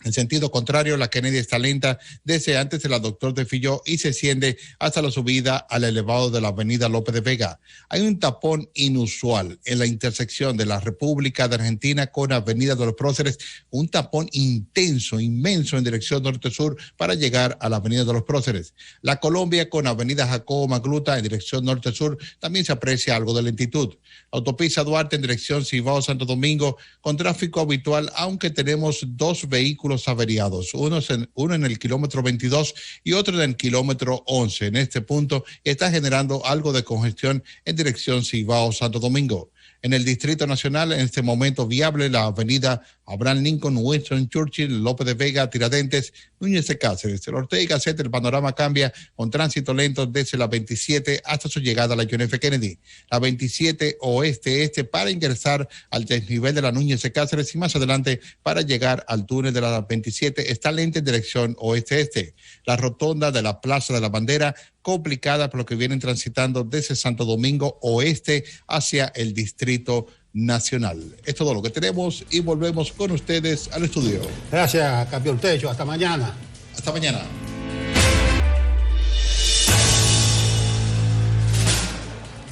En sentido contrario, la Kennedy está lenta desde antes de la Doctor de Filló y se extiende hasta la subida al elevado de la avenida López de Vega. Hay un tapón inusual en la intersección de la República de Argentina con avenida de los Próceres, un tapón intenso, inmenso en dirección norte-sur para llegar a la avenida de los Próceres. La Colombia con avenida Jacobo Magluta en dirección norte-sur también se aprecia algo de lentitud. Autopista Duarte en dirección Cibao-Santo Domingo con tráfico habitual, aunque tenemos dos vehículos averiados, uno en el kilómetro 22 y otro en el kilómetro 11. En este punto está generando algo de congestión en dirección Cibao-Santo Domingo. En el Distrito Nacional, en este momento viable, la avenida Abraham Lincoln, Winston Churchill, López de Vega, Tiradentes, Núñez de Cáceres. El Ortega y Gasset, el panorama cambia con tránsito lento desde la 27 hasta su llegada a la John F. Kennedy. La 27 oeste-este para ingresar al desnivel de la Núñez de Cáceres y más adelante para llegar al túnel de la 27 está lenta en dirección oeste-este. La rotonda de la Plaza de la Bandera complicada por lo que vienen transitando desde Santo Domingo Oeste hacia el Distrito Nacional. Es todo lo que tenemos y volvemos con ustedes al estudio. Gracias, Capitán Urtecho. Hasta mañana. Hasta mañana.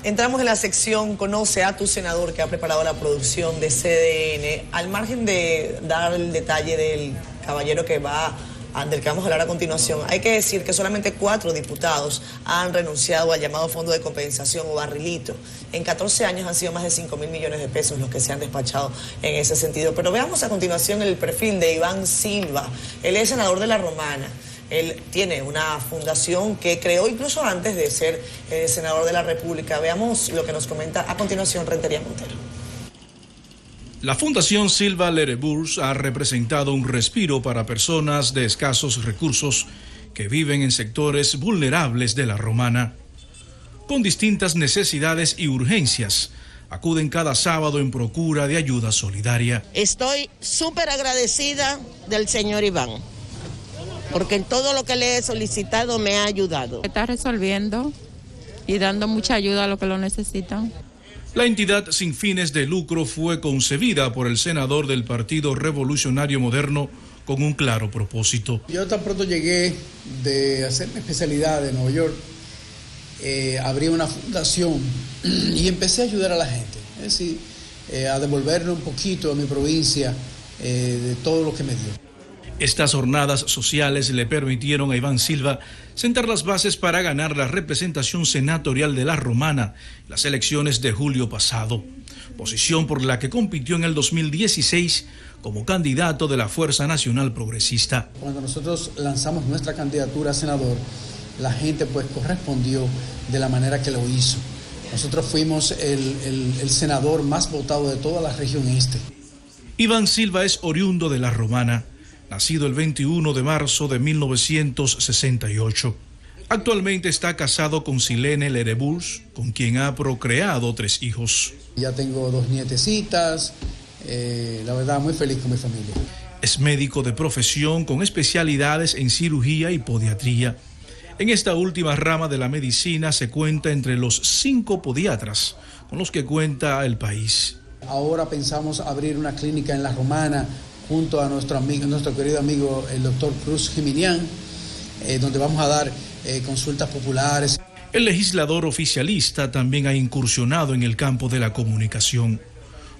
Entramos en la sección Conoce a tu senador, que ha preparado la producción de CDN. Al margen de dar el detalle del caballero del que vamos a hablar a continuación, hay que decir que solamente 4 diputados han renunciado al llamado Fondo de Compensación o barrilito. En 14 años han sido más de 5.000 millones de pesos los que se han despachado en ese sentido. Pero veamos a continuación el perfil de Iván Silva. Él es senador de La Romana. Él tiene una fundación que creó incluso antes de ser senador de la República. Veamos lo que nos comenta a continuación Rentería Montero. La Fundación Silva Lereburs ha representado un respiro para personas de escasos recursos que viven en sectores vulnerables de La Romana. Con distintas necesidades y urgencias, acuden cada sábado en procura de ayuda solidaria. Estoy súper agradecida del señor Iván, porque en todo lo que le he solicitado me ha ayudado. Está resolviendo y dando mucha ayuda a los que lo necesitan. La entidad sin fines de lucro fue concebida por el senador del Partido Revolucionario Moderno con un claro propósito. Yo tan pronto llegué de hacer mi especialidad de Nueva York, abrí una fundación y empecé a ayudar a la gente, es decir, a devolverle un poquito a mi provincia de todo lo que me dio. Estas jornadas sociales le permitieron a Iván Silva sentar las bases para ganar la representación senatorial de La Romana en las elecciones de julio pasado, posición por la que compitió en el 2016 como candidato de la Fuerza Nacional Progresista. Cuando nosotros lanzamos nuestra candidatura a senador, la gente pues correspondió de la manera que lo hizo. Nosotros fuimos el senador más votado de toda la región este. Iván Silva es oriundo de La Romana, nacido el 21 de marzo de 1968. Actualmente está casado con Silene Lerebuls, con quien ha procreado 3 hijos. Ya tengo 2 nietecitas, la verdad muy feliz con mi familia. Es médico de profesión con especialidades en cirugía y podiatría. En esta última rama de la medicina se cuenta entre los 5 podiatras con los que cuenta el país. Ahora pensamos abrir una clínica en La Romana junto a nuestro querido amigo el doctor Cruz Jiminián, donde vamos a dar consultas populares. El legislador oficialista también ha incursionado en el campo de la comunicación.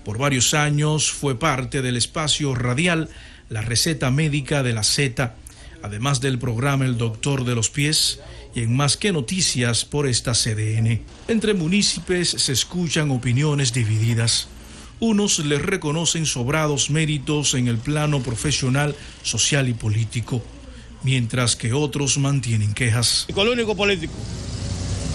Por varios años fue parte del espacio radial La Receta Médica de la Z, además del programa El Doctor de los Pies y en Más que Noticias por esta CDN. Entre municipios se escuchan opiniones divididas. Unos le reconocen sobrados méritos en el plano profesional, social y político, mientras que otros mantienen quejas. El único político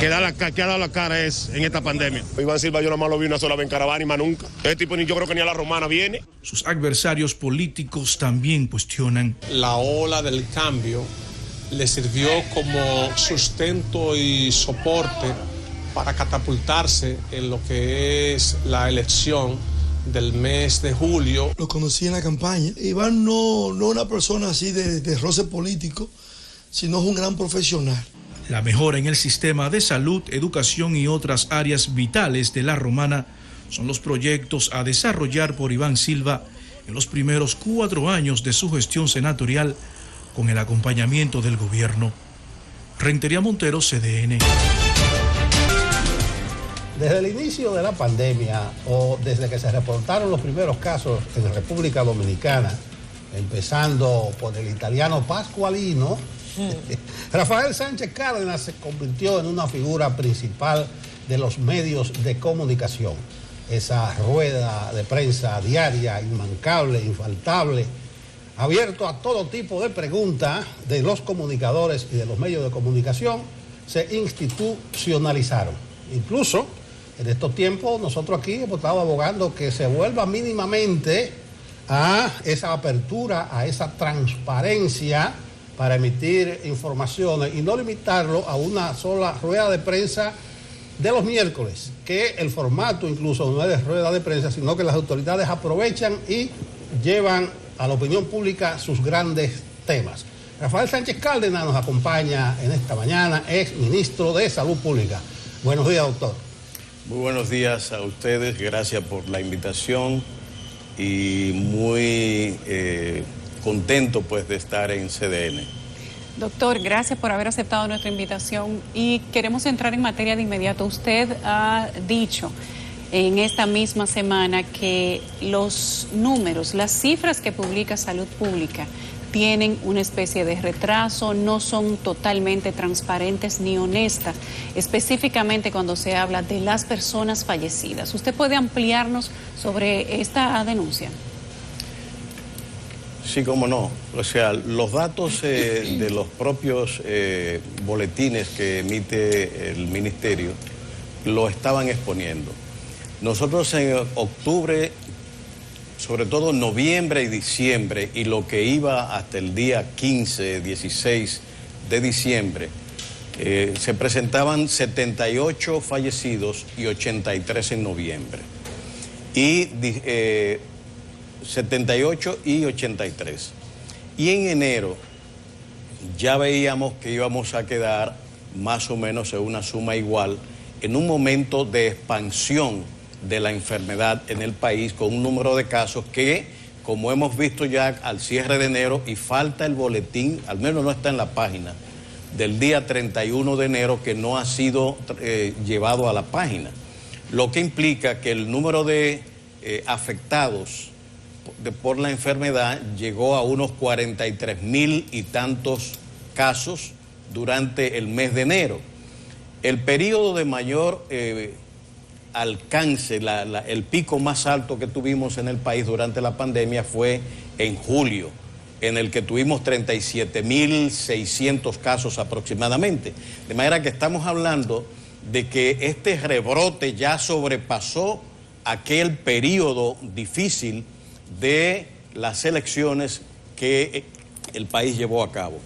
que ha dado la cara es en esta pandemia. Iván Silva yo nomás lo vi una sola vez en Caravana y más nunca. Este tipo yo creo que ni a La Romana viene. Sus adversarios políticos también cuestionan. La ola del cambio le sirvió como sustento y soporte para catapultarse en lo que es la elección del mes de julio. Lo conocí en la campaña. Iván no una persona así de roce político, sino es un gran profesional. La mejora en el sistema de salud, educación y otras áreas vitales de La Romana son los proyectos a desarrollar por Iván Silva en los primeros 4 años de su gestión senatorial con el acompañamiento del gobierno. Rentería Montero, CDN. Desde el inicio de la pandemia o desde que se reportaron los primeros casos en la República Dominicana, empezando por el italiano Pascualino, Rafael Sánchez Cárdenas se convirtió en una figura principal de los medios de comunicación. Esa rueda de prensa diaria, inmancable, infaltable, abierto a todo tipo de preguntas de los comunicadores y de los medios de comunicación, se institucionalizaron. Incluso en estos tiempos nosotros aquí hemos estado abogando que se vuelva mínimamente a esa apertura, a esa transparencia para emitir informaciones y no limitarlo a una sola rueda de prensa de los miércoles, que el formato incluso no es de rueda de prensa, sino que las autoridades aprovechan y llevan a la opinión pública sus grandes temas. Rafael Sánchez Cárdenas nos acompaña en esta mañana, ex ministro de Salud Pública. Buenos días, doctor. Muy buenos días a ustedes, gracias por la invitación y muy contento pues de estar en CDN. Doctor, gracias por haber aceptado nuestra invitación y queremos entrar en materia de inmediato. Usted ha dicho en esta misma semana que los números, las cifras que publica Salud Pública tienen una especie de retraso, no son totalmente transparentes ni honestas, específicamente cuando se habla de las personas fallecidas. ¿Usted puede ampliarnos sobre esta denuncia? Sí, cómo no. O sea, los datos de los propios boletines que emite el ministerio lo estaban exponiendo. Nosotros en octubre, sobre todo noviembre y diciembre, y lo que iba hasta el día 15, 16 de diciembre, Se presentaban 78 fallecidos y 83 en noviembre. Y 78 y 83. Y en enero ya veíamos que íbamos a quedar más o menos en una suma igual, en un momento de expansión de la enfermedad en el país, con un número de casos que, como hemos visto ya al cierre de enero, y falta el boletín, al menos no está en la página, del día 31 de enero, que no ha sido llevado a la página, lo que implica que el número de afectados por la enfermedad llegó a unos 43,000 y tantos casos durante el mes de enero. El periodo de mayor alcance, el pico más alto que tuvimos en el país durante la pandemia fue en julio, en el que tuvimos 37,600 casos aproximadamente. De manera que estamos hablando de que este rebrote ya sobrepasó aquel periodo difícil de las elecciones que el país llevó a cabo.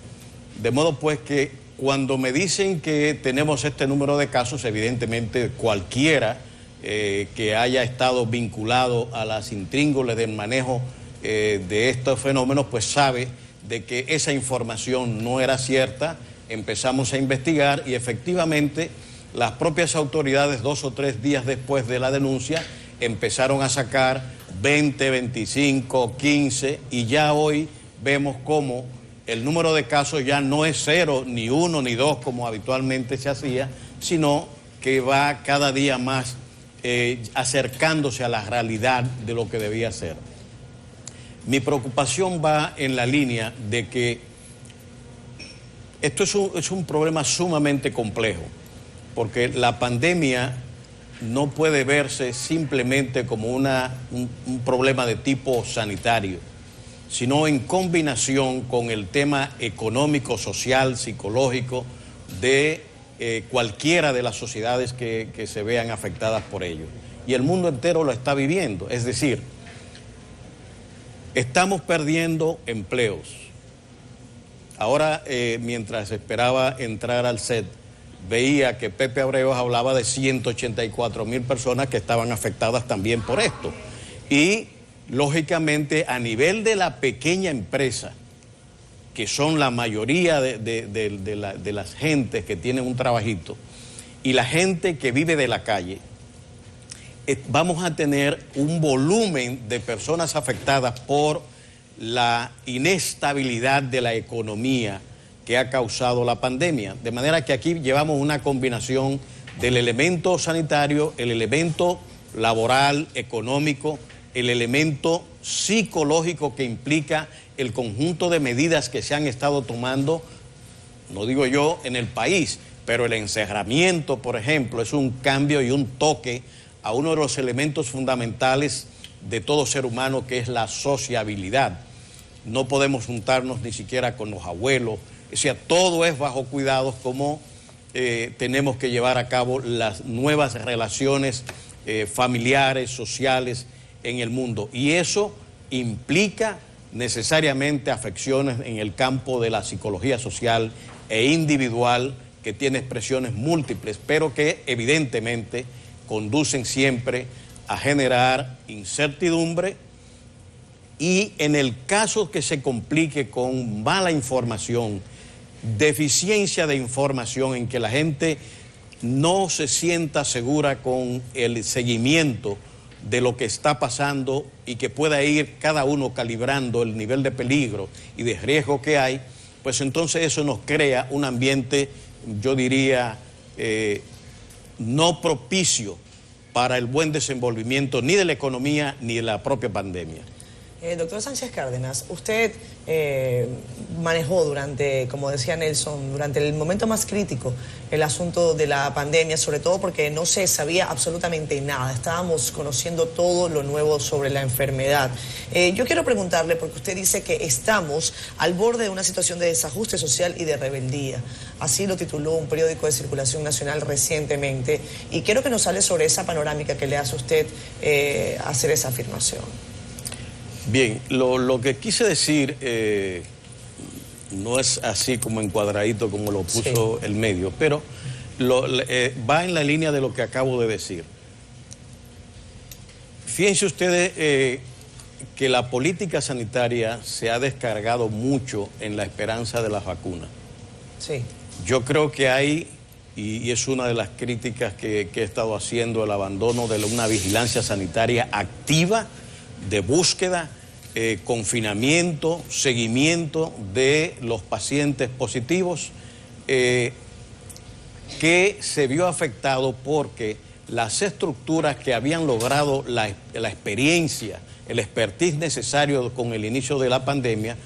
De modo pues que cuando me dicen que tenemos este número de casos, evidentemente cualquiera que haya estado vinculado a las intríngulis del manejo de estos fenómenos, pues sabe de que esa información no era cierta. Empezamos a investigar y efectivamente las propias autoridades 2 o 3 días después de la denuncia empezaron a sacar 20, 25, 15 y ya hoy vemos cómo el número de casos ya no es 0, ni 1, ni 2 como habitualmente se hacía, sino que va cada día más acercándose a la realidad de lo que debía ser. Mi preocupación va en la línea de que esto es un problema sumamente complejo, porque la pandemia no puede verse simplemente como un problema de tipo sanitario, sino en combinación con el tema económico, social, psicológico de cualquiera de las sociedades que se vean afectadas por ello. Y el mundo entero lo está viviendo, es decir, estamos perdiendo empleos. Ahora, mientras esperaba entrar al set, veía que Pepe Abreu hablaba de 184,000 personas que estaban afectadas también por esto. Y, lógicamente, a nivel de la pequeña empresa, que son la mayoría de las gentes que tienen un trabajito, y la gente que vive de la calle, vamos a tener un volumen de personas afectadas por la inestabilidad de la economía que ha causado la pandemia. De manera que aquí llevamos una combinación del elemento sanitario, el elemento laboral, económico, el elemento psicológico que implica el conjunto de medidas que se han estado tomando, no digo yo en el país, pero el encerramiento, por ejemplo, es un cambio y un toque a uno de los elementos fundamentales de todo ser humano, que es la sociabilidad. No podemos juntarnos ni siquiera con los abuelos, o sea, todo es bajo cuidados, como tenemos que llevar a cabo las nuevas relaciones familiares, sociales en el mundo. Y eso implica necesariamente afecciones en el campo de la psicología social e individual, que tiene expresiones múltiples, pero que evidentemente conducen siempre a generar incertidumbre y, en el caso que se complique con mala información, deficiencia de información, en que la gente no se sienta segura con el seguimiento de lo que está pasando y que pueda ir cada uno calibrando el nivel de peligro y de riesgo que hay, pues entonces eso nos crea un ambiente, yo diría, no propicio para el buen desenvolvimiento ni de la economía ni de la propia pandemia. Doctor Sánchez Cárdenas, usted manejó durante, como decía Nelson, durante el momento más crítico el asunto de la pandemia, sobre todo porque no se sabía absolutamente nada, estábamos conociendo todo lo nuevo sobre la enfermedad. Yo quiero preguntarle, porque usted dice que estamos al borde de una situación de desajuste social y de rebeldía, así lo tituló un periódico de circulación nacional recientemente, y quiero que nos hable sobre esa panorámica que le hace usted hacer esa afirmación. Bien, lo que quise decir no es así como encuadradito como lo puso el medio, pero va en la línea de lo que acabo de decir. Fíjense ustedes que la política sanitaria se ha descargado mucho en la esperanza de las vacunas. Sí. Yo creo que hay, y es una de las críticas que he estado haciendo, el abandono de una vigilancia sanitaria activa, de búsqueda, confinamiento, seguimiento de los pacientes positivos, que se vio afectado porque las estructuras que habían logrado la experiencia, el expertise necesario con el inicio de la pandemia,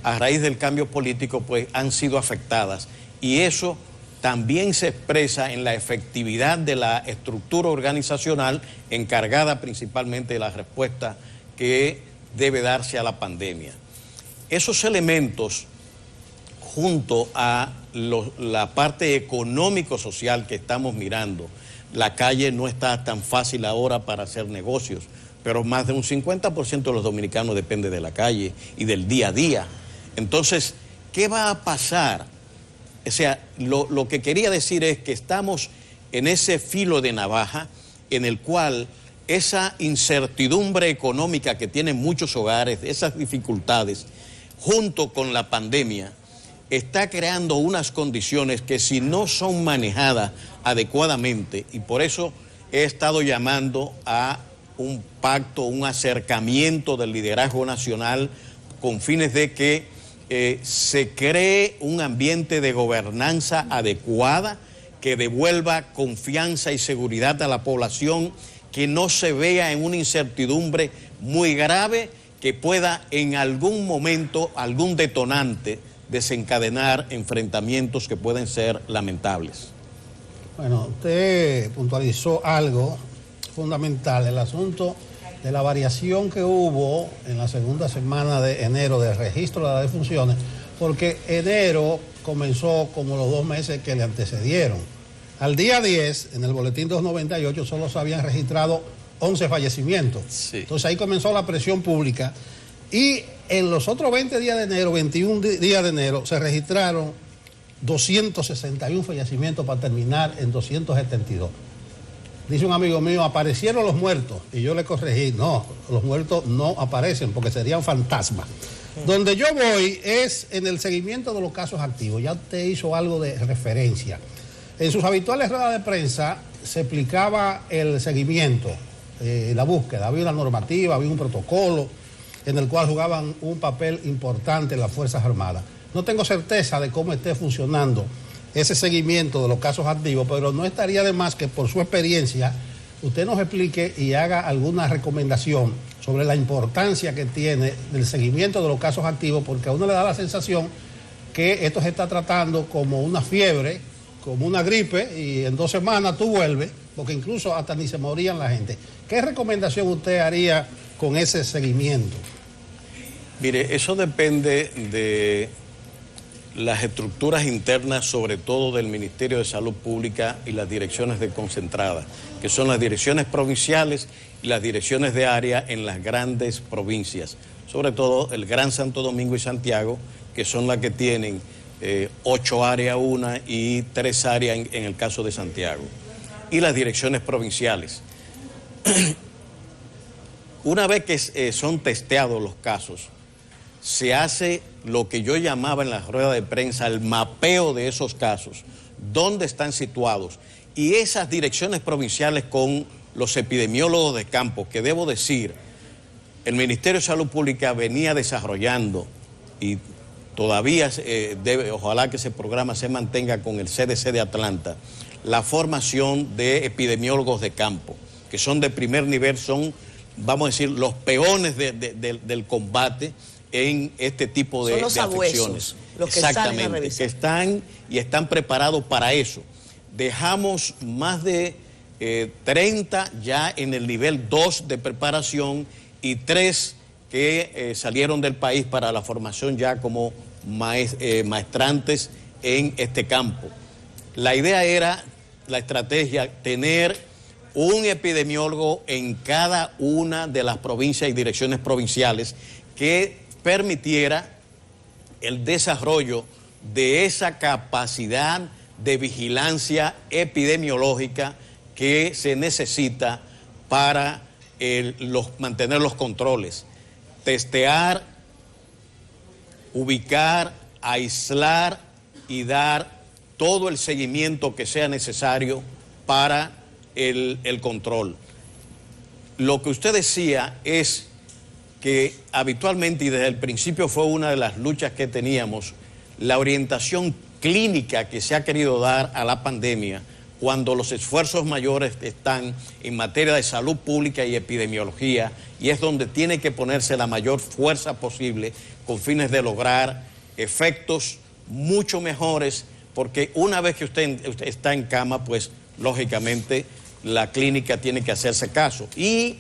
a raíz del cambio político, pues han sido afectadas. Y eso también se expresa en la efectividad de la estructura organizacional encargada principalmente de la respuesta que debe darse a la pandemia. Esos elementos, junto a la parte económico-social que estamos mirando, la calle no está tan fácil ahora para hacer negocios, pero más de un 50% de los dominicanos depende de la calle y del día a día. Entonces, ¿qué va a pasar? O sea, lo que quería decir es que estamos en ese filo de navaja en el cual esa incertidumbre económica que tienen muchos hogares, esas dificultades, junto con la pandemia, está creando unas condiciones que si no son manejadas adecuadamente, y por eso he estado llamando a un pacto, un acercamiento del liderazgo nacional con fines de que se cree un ambiente de gobernanza adecuada que devuelva confianza y seguridad a la población, que no se vea en una incertidumbre muy grave que pueda en algún momento, algún detonante, desencadenar enfrentamientos que pueden ser lamentables. Bueno, usted puntualizó algo fundamental, el asunto de la variación que hubo en la segunda semana de enero del registro de las defunciones, porque enero comenzó como los 2 meses que le antecedieron. Al día 10, en el boletín 298, solo se habían registrado 11 fallecimientos. Sí. Entonces ahí comenzó la presión pública y en los otros 20 días de enero, 21 días de enero, se registraron 261 fallecimientos para terminar en 272. Dice un amigo mío, aparecieron los muertos. Y yo le corregí, no, los muertos no aparecen porque serían fantasmas. Donde yo voy es en el seguimiento de los casos activos. Ya usted hizo algo de referencia. En sus habituales ruedas de prensa se explicaba el seguimiento, la búsqueda. Había una normativa, había un protocolo en el cual jugaban un papel importante las Fuerzas Armadas. No tengo certeza de cómo esté funcionando ese seguimiento de los casos activos, pero no estaría de más que por su experiencia usted nos explique y haga alguna recomendación sobre la importancia que tiene del seguimiento de los casos activos, porque a uno le da la sensación que esto se está tratando como una fiebre, como una gripe, y en 2 semanas tú vuelves, porque incluso hasta ni se morían la gente. ¿Qué recomendación usted haría con ese seguimiento? Mire, eso depende de las estructuras internas, sobre todo del Ministerio de Salud Pública y las direcciones desconcentradas, que son las direcciones provinciales y las direcciones de área en las grandes provincias, sobre todo el Gran Santo Domingo y Santiago, que son las que tienen 8 áreas una y 3 áreas en el caso de Santiago, y las direcciones provinciales. Una vez que son testeados los casos, se hace lo que yo llamaba en la rueda de prensa el mapeo de esos casos, dónde están situados, y esas direcciones provinciales con los epidemiólogos de campo, que debo decir, el Ministerio de Salud Pública venía desarrollando y todavía ojalá que ese programa se mantenga con el CDC de Atlanta, la formación de epidemiólogos de campo, que son de primer nivel, son, vamos a decir, los peones del combate en este tipo de afecciones. Los que exactamente, que están preparados para eso. Dejamos más de 30 ya en el nivel 2 de preparación y 3 que salieron del país para la formación ya como maestrantes en este campo. La idea era, la estrategia, tener un epidemiólogo en cada una de las provincias y direcciones provinciales que permitiera el desarrollo de esa capacidad de vigilancia epidemiológica que se necesita para mantener los controles, testear, ubicar, aislar y dar todo el seguimiento que sea necesario para el control. Lo que usted decía es que habitualmente y desde el principio fue una de las luchas que teníamos, la orientación clínica que se ha querido dar a la pandemia cuando los esfuerzos mayores están en materia de salud pública y epidemiología, y es donde tiene que ponerse la mayor fuerza posible con fines de lograr efectos mucho mejores, porque una vez que usted está en cama, pues lógicamente la clínica tiene que hacerse caso. Y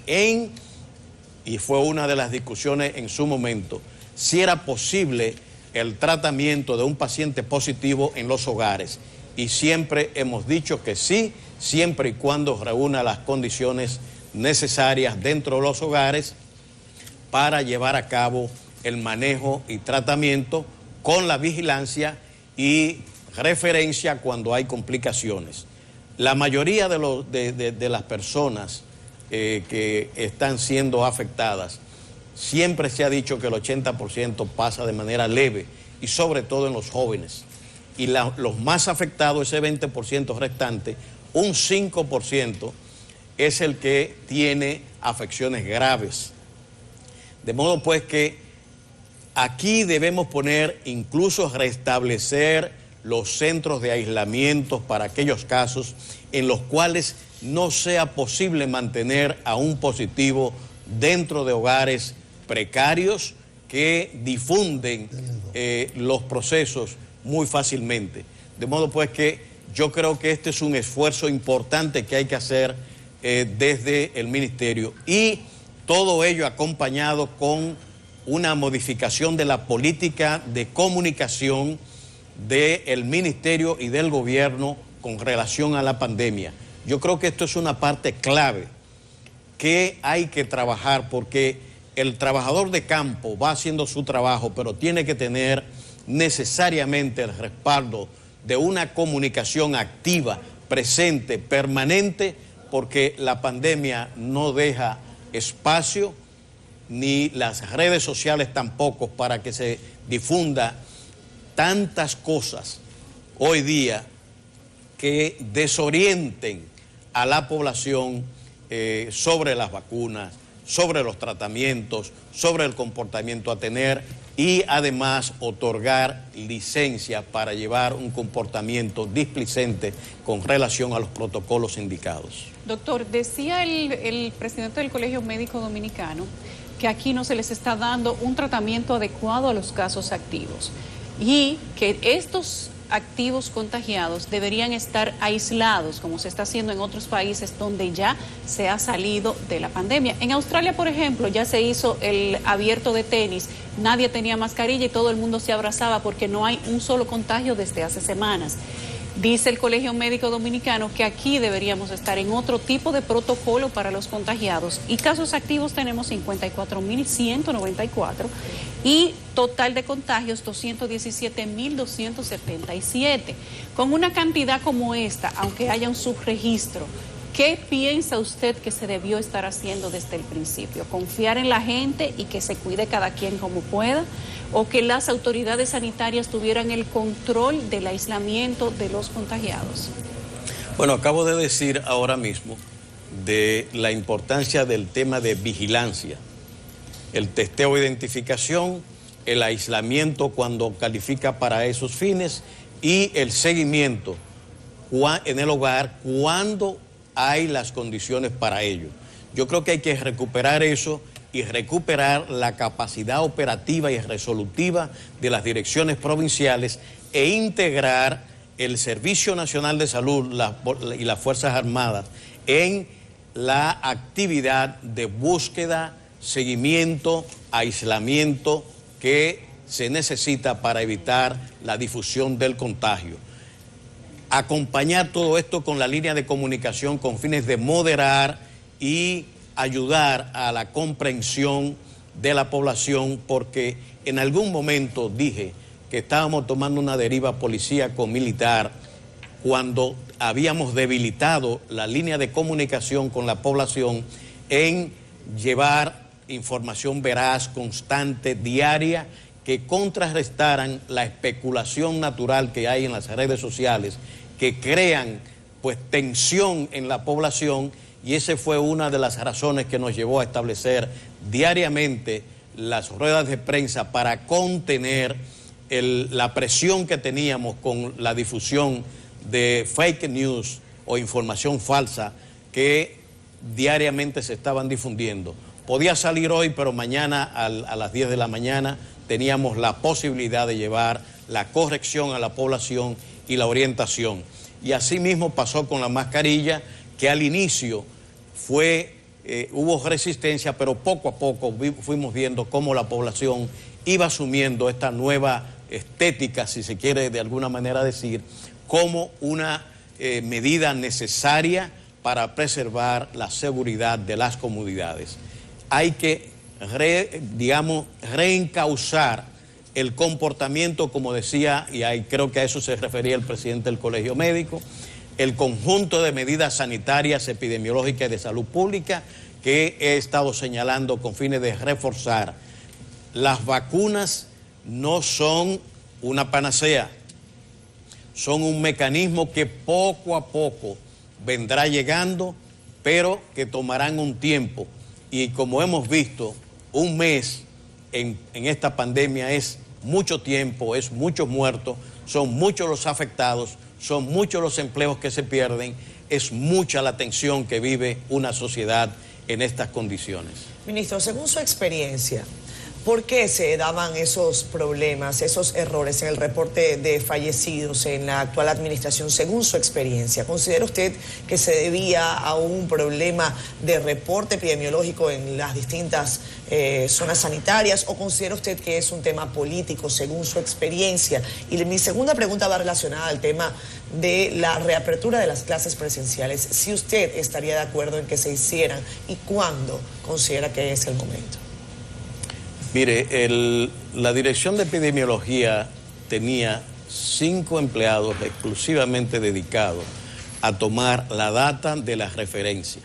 fue una de las discusiones en su momento, si era posible el tratamiento de un paciente positivo en los hogares. Y siempre hemos dicho que sí, siempre y cuando reúna las condiciones necesarias dentro de los hogares para llevar a cabo el manejo y tratamiento con la vigilancia y referencia cuando hay complicaciones. La mayoría de las personas que están siendo afectadas, siempre se ha dicho que el 80% pasa de manera leve y sobre todo en los jóvenes. Y los más afectados, ese 20% restante, un 5% es el que tiene afecciones graves. De modo pues que aquí debemos poner, incluso restablecer los centros de aislamiento para aquellos casos en los cuales no sea posible mantener a un positivo dentro de hogares precarios que difunden los procesos muy fácilmente. De modo pues que yo creo que este es un esfuerzo importante que hay que hacer desde el Ministerio, y todo ello acompañado con una modificación de la política de comunicación del Ministerio y del Gobierno con relación a la pandemia. Yo creo que esto es una parte clave que hay que trabajar, porque el trabajador de campo va haciendo su trabajo, pero tiene que tener necesariamente el respaldo de una comunicación activa, presente, permanente, porque la pandemia no deja espacio, ni las redes sociales tampoco, para que se difunda tantas cosas hoy día que desorienten a la población sobre las vacunas, sobre los tratamientos, sobre el comportamiento a tener, y además otorgar licencia para llevar un comportamiento displicente con relación a los protocolos indicados. Doctor, decía el presidente del Colegio Médico Dominicano que aquí no se les está dando un tratamiento adecuado a los casos activos y que estos activos contagiados deberían estar aislados, como se está haciendo en otros países donde ya se ha salido de la pandemia. En Australia, por ejemplo, ya se hizo el abierto de tenis, nadie tenía mascarilla y todo el mundo se abrazaba porque no hay un solo contagio desde hace semanas. Dice el Colegio Médico Dominicano que aquí deberíamos estar en otro tipo de protocolo para los contagiados, y casos activos tenemos 54.194 y total de contagios 217.277. Con una cantidad como esta, aunque haya un subregistro, ¿qué piensa usted que se debió estar haciendo desde el principio? ¿Confiar en la gente y que se cuide cada quien como pueda? ¿O que las autoridades sanitarias tuvieran el control del aislamiento de los contagiados? Bueno, acabo de decir ahora mismo de la importancia del tema de vigilancia, el testeo de identificación, el aislamiento cuando califica para esos fines y el seguimiento en el hogar cuando hay las condiciones para ello. Yo creo que hay que recuperar eso y recuperar la capacidad operativa y resolutiva de las direcciones provinciales e integrar el Servicio Nacional de Salud y las Fuerzas Armadas en la actividad de búsqueda, seguimiento, aislamiento que se necesita para evitar la difusión del contagio. Acompañar todo esto con la línea de comunicación con fines de moderar y ayudar a la comprensión de la población, porque en algún momento dije que estábamos tomando una deriva policíaco-militar cuando habíamos debilitado la línea de comunicación con la población en llevar información veraz, constante, diaria, que contrarrestaran la especulación natural que hay en las redes sociales, que crean pues tensión en la población, y esa fue una de las razones que nos llevó a establecer diariamente las ruedas de prensa para contener la presión que teníamos con la difusión de fake news o información falsa que diariamente se estaban difundiendo. Podía salir hoy, pero mañana a las 10 de la mañana teníamos la posibilidad de llevar la corrección a la población y la orientación. Y así mismo pasó con la mascarilla, que al inicio hubo resistencia, pero poco a poco fuimos viendo cómo la población iba asumiendo esta nueva estética, si se quiere de alguna manera decir, como una medida necesaria para preservar la seguridad de las comunidades. Hay que, reencauzar el comportamiento, como decía, y ahí creo que a eso se refería el presidente del Colegio Médico, el conjunto de medidas sanitarias, epidemiológicas y de salud pública que he estado señalando con fines de reforzar. Las vacunas no son una panacea, son un mecanismo que poco a poco vendrá llegando, pero que tomarán un tiempo. Y como hemos visto, un mes en esta pandemia es mucho tiempo, es muchos muertos, son muchos los afectados, son muchos los empleos que se pierden, es mucha la tensión que vive una sociedad en estas condiciones. Ministro, según su experiencia, ¿por qué se daban esos problemas, esos errores en el reporte de fallecidos en la actual administración, según su experiencia? ¿Considera usted que se debía a un problema de reporte epidemiológico en las distintas zonas sanitarias, o considera usted que es un tema político, según su experiencia? Y mi segunda pregunta va relacionada al tema de la reapertura de las clases presenciales. Si usted estaría de acuerdo en que se hicieran, y cuándo considera que es el momento. Mire, la Dirección de Epidemiología tenía 5 empleados exclusivamente dedicados a tomar la data de las referencias.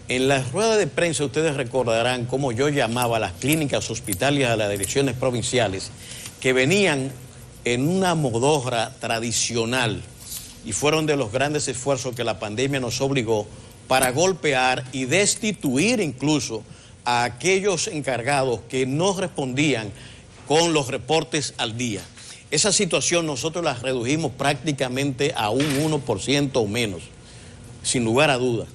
En las ruedas de prensa ustedes recordarán cómo yo llamaba a las clínicas hospitalarias, a las direcciones provinciales, que venían en una modorra tradicional, y fueron de los grandes esfuerzos que la pandemia nos obligó para golpear y destituir incluso a aquellos encargados que no respondían con los reportes al día. Esa situación nosotros la redujimos prácticamente a un 1% o menos, sin lugar a dudas.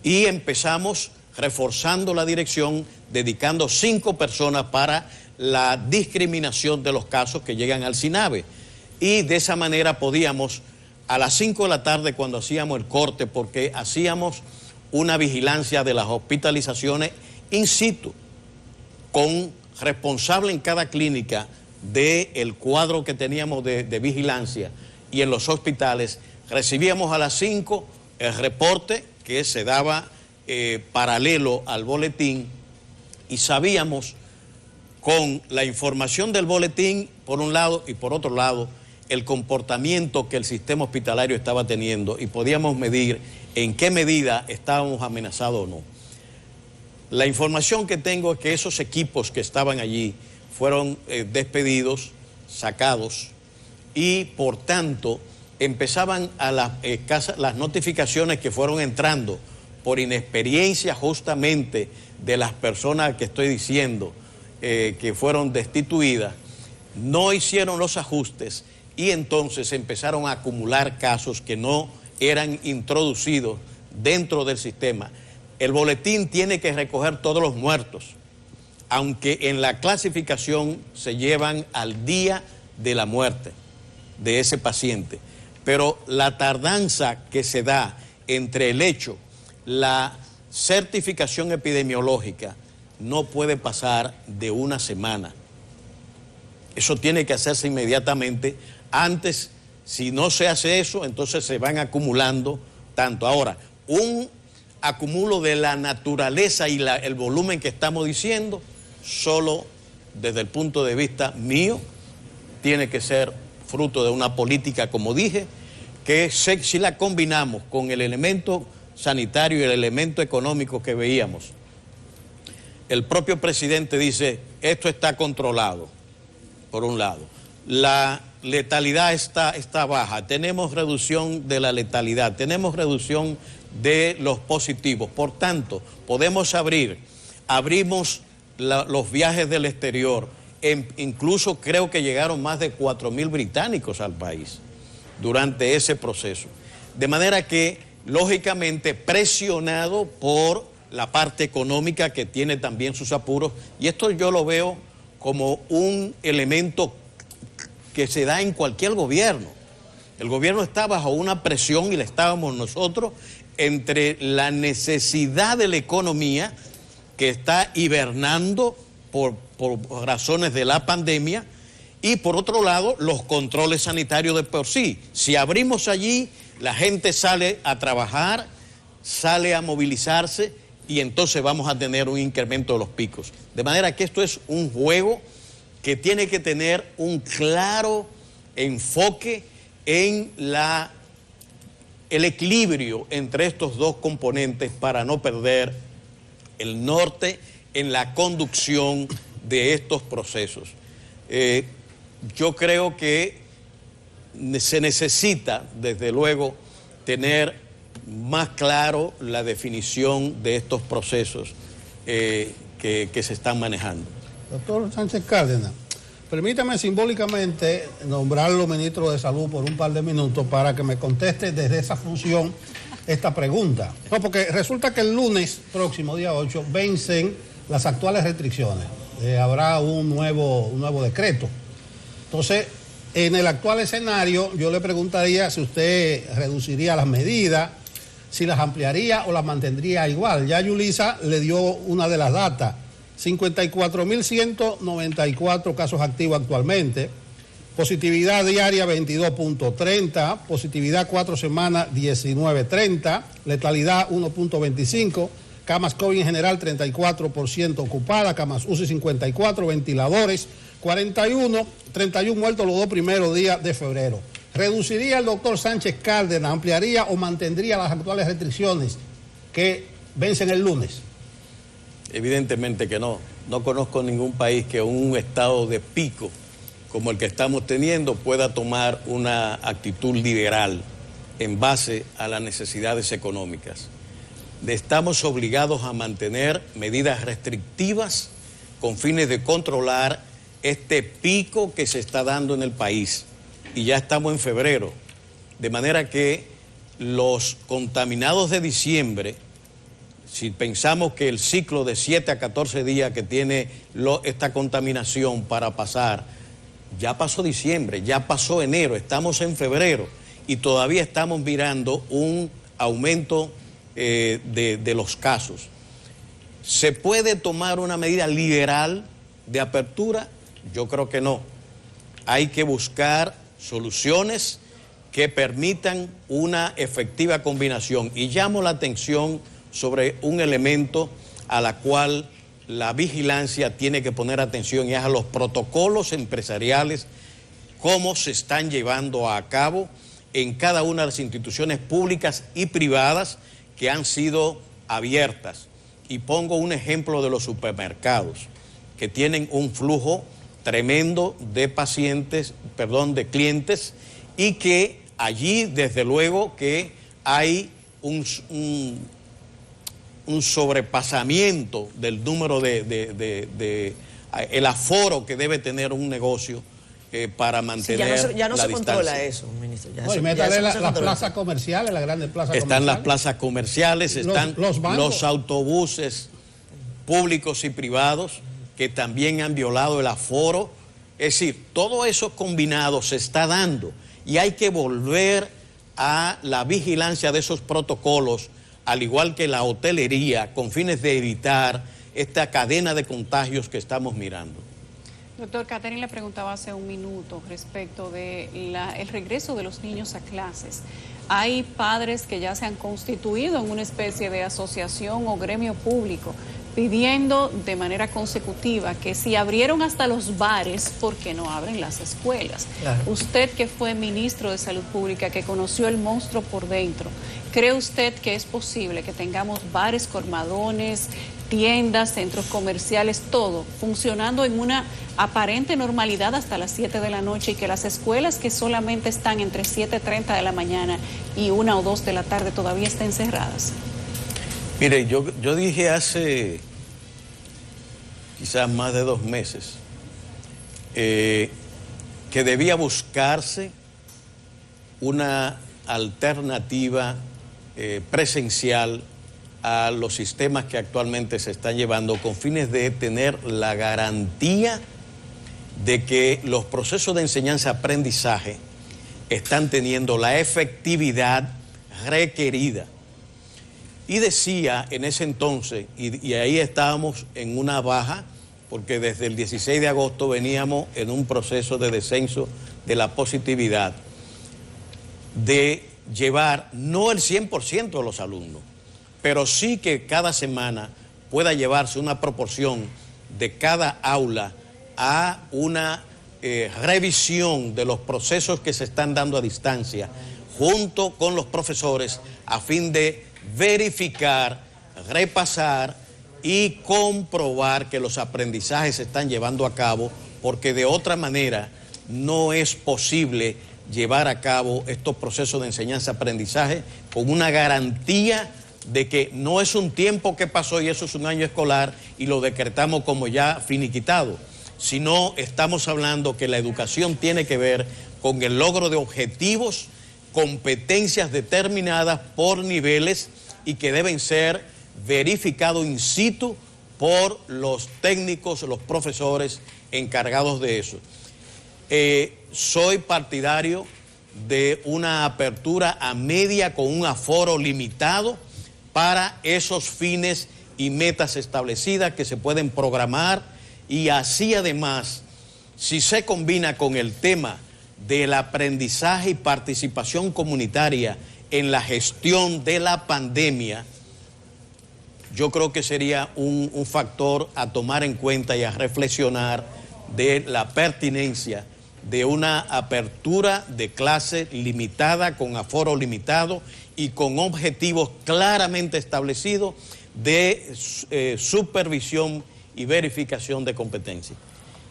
Y empezamos reforzando la dirección, dedicando 5 personas para la discriminación de los casos que llegan al SINAVE. Y de esa manera podíamos, a las 5 de la tarde cuando hacíamos el corte, porque hacíamos una vigilancia de las hospitalizaciones in situ, con responsable en cada clínica del cuadro que teníamos de vigilancia, y en los hospitales recibíamos a las 5 el reporte que se daba paralelo al boletín, y sabíamos con la información del boletín por un lado y por otro lado el comportamiento que el sistema hospitalario estaba teniendo, y podíamos medir en qué medida estábamos amenazados o no. La información que tengo es que esos equipos que estaban allí fueron despedidos, sacados, y por tanto empezaban a las notificaciones que fueron entrando por inexperiencia justamente de las personas que estoy diciendo que fueron destituidas. No hicieron los ajustes y entonces empezaron a acumular casos que no eran introducidos dentro del sistema. El boletín tiene que recoger todos los muertos, aunque en la clasificación se llevan al día de la muerte de ese paciente. Pero la tardanza que se da entre el hecho, la certificación epidemiológica, no puede pasar de una semana. Eso tiene que hacerse inmediatamente. Antes, si no se hace eso, entonces se van acumulando tanto. Ahora, un acumulo de la naturaleza y el volumen que estamos diciendo, solo desde el punto de vista mío, tiene que ser fruto de una política, como dije, que si la combinamos con el elemento sanitario y el elemento económico que veíamos, el propio presidente dice, esto está controlado, por un lado. La letalidad está baja, tenemos reducción de la letalidad, tenemos reducción de los positivos. Por tanto, podemos abrimos los viajes del exterior. Incluso creo que llegaron más de 4.000 británicos al país durante ese proceso. De manera que, lógicamente, presionado por la parte económica que tiene también sus apuros, y esto yo lo veo como un elemento que se da en cualquier gobierno. El gobierno está bajo una presión, y la estábamos nosotros, entre la necesidad de la economía, que está hibernando por razones de la pandemia, y por otro lado, los controles sanitarios de por sí. Si abrimos allí, la gente sale a trabajar, sale a movilizarse, y entonces vamos a tener un incremento de los picos. De manera que esto es un juego que tiene que tener un claro enfoque en el equilibrio entre estos dos componentes para no perder el norte en la conducción de estos procesos. Yo creo que se necesita, desde luego, tener más claro la definición de estos procesos que se están manejando. Doctor Sánchez Cárdenas, permítame simbólicamente nombrarlo ministro de Salud por un par de minutos para que me conteste desde esa función esta pregunta. No, porque resulta que el lunes próximo, día 8, vencen las actuales restricciones. Habrá un nuevo decreto. Entonces, en el actual escenario, yo le preguntaría si usted reduciría las medidas, si las ampliaría o las mantendría igual. Ya Yulisa le dio una de las datas. 54.194 casos activos actualmente, positividad diaria 22.30, positividad 4 semanas 19.30, letalidad 1.25, camas COVID en general 34% ocupadas, camas UCI 54, ventiladores 41, 31 muertos los 2 primeros días de febrero. ¿Reduciría el doctor Sánchez Cárdenas, ampliaría o mantendría las actuales restricciones que vencen el lunes? Evidentemente que no. No conozco ningún país que un estado de pico como el que estamos teniendo pueda tomar una actitud liberal en base a las necesidades económicas. Estamos obligados a mantener medidas restrictivas con fines de controlar este pico que se está dando en el país. Y ya estamos en febrero. De manera que los contaminados de diciembre, si pensamos que el ciclo de 7 a 14 días que tiene esta contaminación para pasar, ya pasó diciembre, ya pasó enero, estamos en febrero y todavía estamos mirando un aumento de los casos. ¿Se puede tomar una medida liberal de apertura? Yo creo que no. Hay que buscar soluciones que permitan una efectiva combinación. Y llamo la atención sobre un elemento a la cual la vigilancia tiene que poner atención, y es a los protocolos empresariales, cómo se están llevando a cabo en cada una de las instituciones públicas y privadas que han sido abiertas. Y pongo un ejemplo de los supermercados, que tienen un flujo tremendo de de clientes, y que allí desde luego que hay un sobrepasamiento del número el aforo que debe tener un negocio para mantener ya no la se distancia. Controla eso, ministro. Y métale las plazas comerciales, las grandes plazas comerciales. Están las plazas comerciales, están los autobuses públicos y privados que también han violado el aforo. Es decir, todo eso combinado se está dando, y hay que volver a la vigilancia de esos protocolos, al igual que la hotelería, con fines de evitar esta cadena de contagios que estamos mirando. Doctor, Catherine le preguntaba hace un minuto respecto de el regreso de los niños a clases. Hay padres que ya se han constituido en una especie de asociación o gremio público pidiendo de manera consecutiva que si abrieron hasta los bares, ¿por qué no abren las escuelas? Claro. Usted, que fue ministro de Salud Pública, que conoció el monstruo por dentro, ¿cree usted que es posible que tengamos bares, colmadones, tiendas, centros comerciales, todo funcionando en una aparente normalidad hasta las 7 de la noche y que las escuelas que solamente están entre 7:30 de la mañana y 1 o 2 de la tarde todavía estén cerradas? Mire, yo dije hace quizás más de 2 meses que debía buscarse una alternativa presencial a los sistemas que actualmente se están llevando con fines de tener la garantía de que los procesos de enseñanza-aprendizaje están teniendo la efectividad requerida. Y decía en ese entonces, y ahí estábamos en una baja, porque desde el 16 de agosto veníamos en un proceso de descenso de la positividad, de llevar no el 100% de los alumnos, pero sí que cada semana pueda llevarse una proporción de cada aula a una revisión de los procesos que se están dando a distancia, junto con los profesores, a fin de verificar, repasar y comprobar que los aprendizajes se están llevando a cabo, porque de otra manera no es posible llevar a cabo estos procesos de enseñanza-aprendizaje con una garantía de que no es un tiempo que pasó y eso es un año escolar y lo decretamos como ya finiquitado, sino estamos hablando que la educación tiene que ver con el logro de objetivos, competencias determinadas por niveles y que deben ser verificados in situ por los técnicos, los profesores encargados de eso. Soy partidario de una apertura a media con un aforo limitado para esos fines y metas establecidas que se pueden programar, y así además, si se combina con el tema del aprendizaje y participación comunitaria en la gestión de la pandemia, yo creo que sería un factor a tomar en cuenta y a reflexionar de la pertinencia de una apertura de clase limitada, con aforo limitado y con objetivos claramente establecidos de supervisión y verificación de competencia.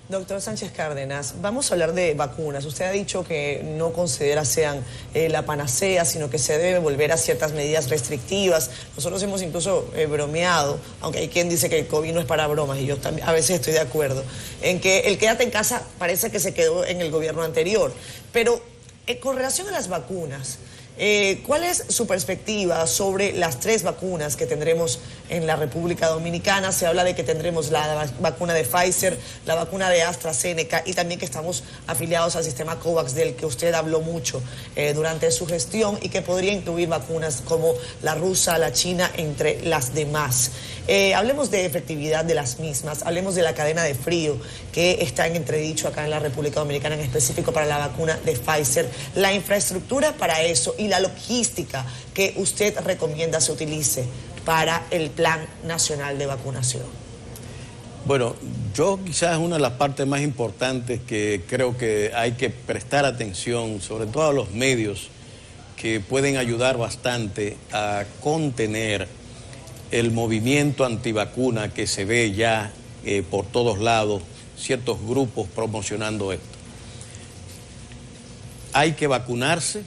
Doctor Sánchez Cárdenas, vamos a hablar de vacunas. Usted ha dicho que no considera sean la panacea, sino que se debe volver a ciertas medidas restrictivas. Nosotros hemos incluso bromeado, aunque hay quien dice que el COVID no es para bromas, y yo también a veces estoy de acuerdo, en que el quédate en casa parece que se quedó en el gobierno anterior. Pero con relación a las vacunas, ¿cuál es su perspectiva sobre las 3 vacunas que tendremos en la República Dominicana? Se habla de que tendremos la vacuna de Pfizer, la vacuna de AstraZeneca, y también que estamos afiliados al sistema COVAX, del que usted habló mucho durante su gestión, y que podría incluir vacunas como la rusa, la china, entre las demás. Hablemos de efectividad de las mismas, hablemos de la cadena de frío que está en entredicho acá en la República Dominicana, en específico para la vacuna de Pfizer, la infraestructura para eso y la logística que usted recomienda se utilice para el Plan Nacional de Vacunación. Bueno, yo quizás una de las partes más importantes que creo que hay que prestar atención, sobre todo a los medios, que pueden ayudar bastante a contener el movimiento antivacuna que se ve ya por todos lados, ciertos grupos promocionando esto. Hay que vacunarse,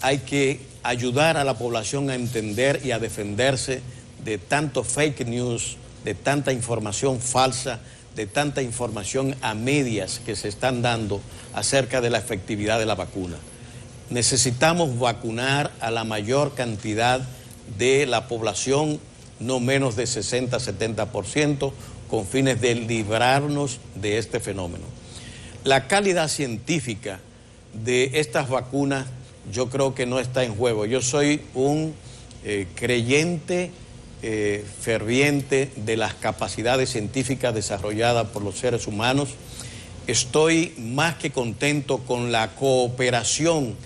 hay que ayudar a la población a entender y a defenderse de tanto fake news, de tanta información falsa, de tanta información a medias que se están dando acerca de la efectividad de la vacuna. Necesitamos vacunar a la mayor cantidad de la población, no menos de 60-70%, con fines de librarnos de este fenómeno. La calidad científica de estas vacunas yo creo que no está en juego. Yo soy un creyente ferviente de las capacidades científicas desarrolladas por los seres humanos. Estoy más que contento con la cooperación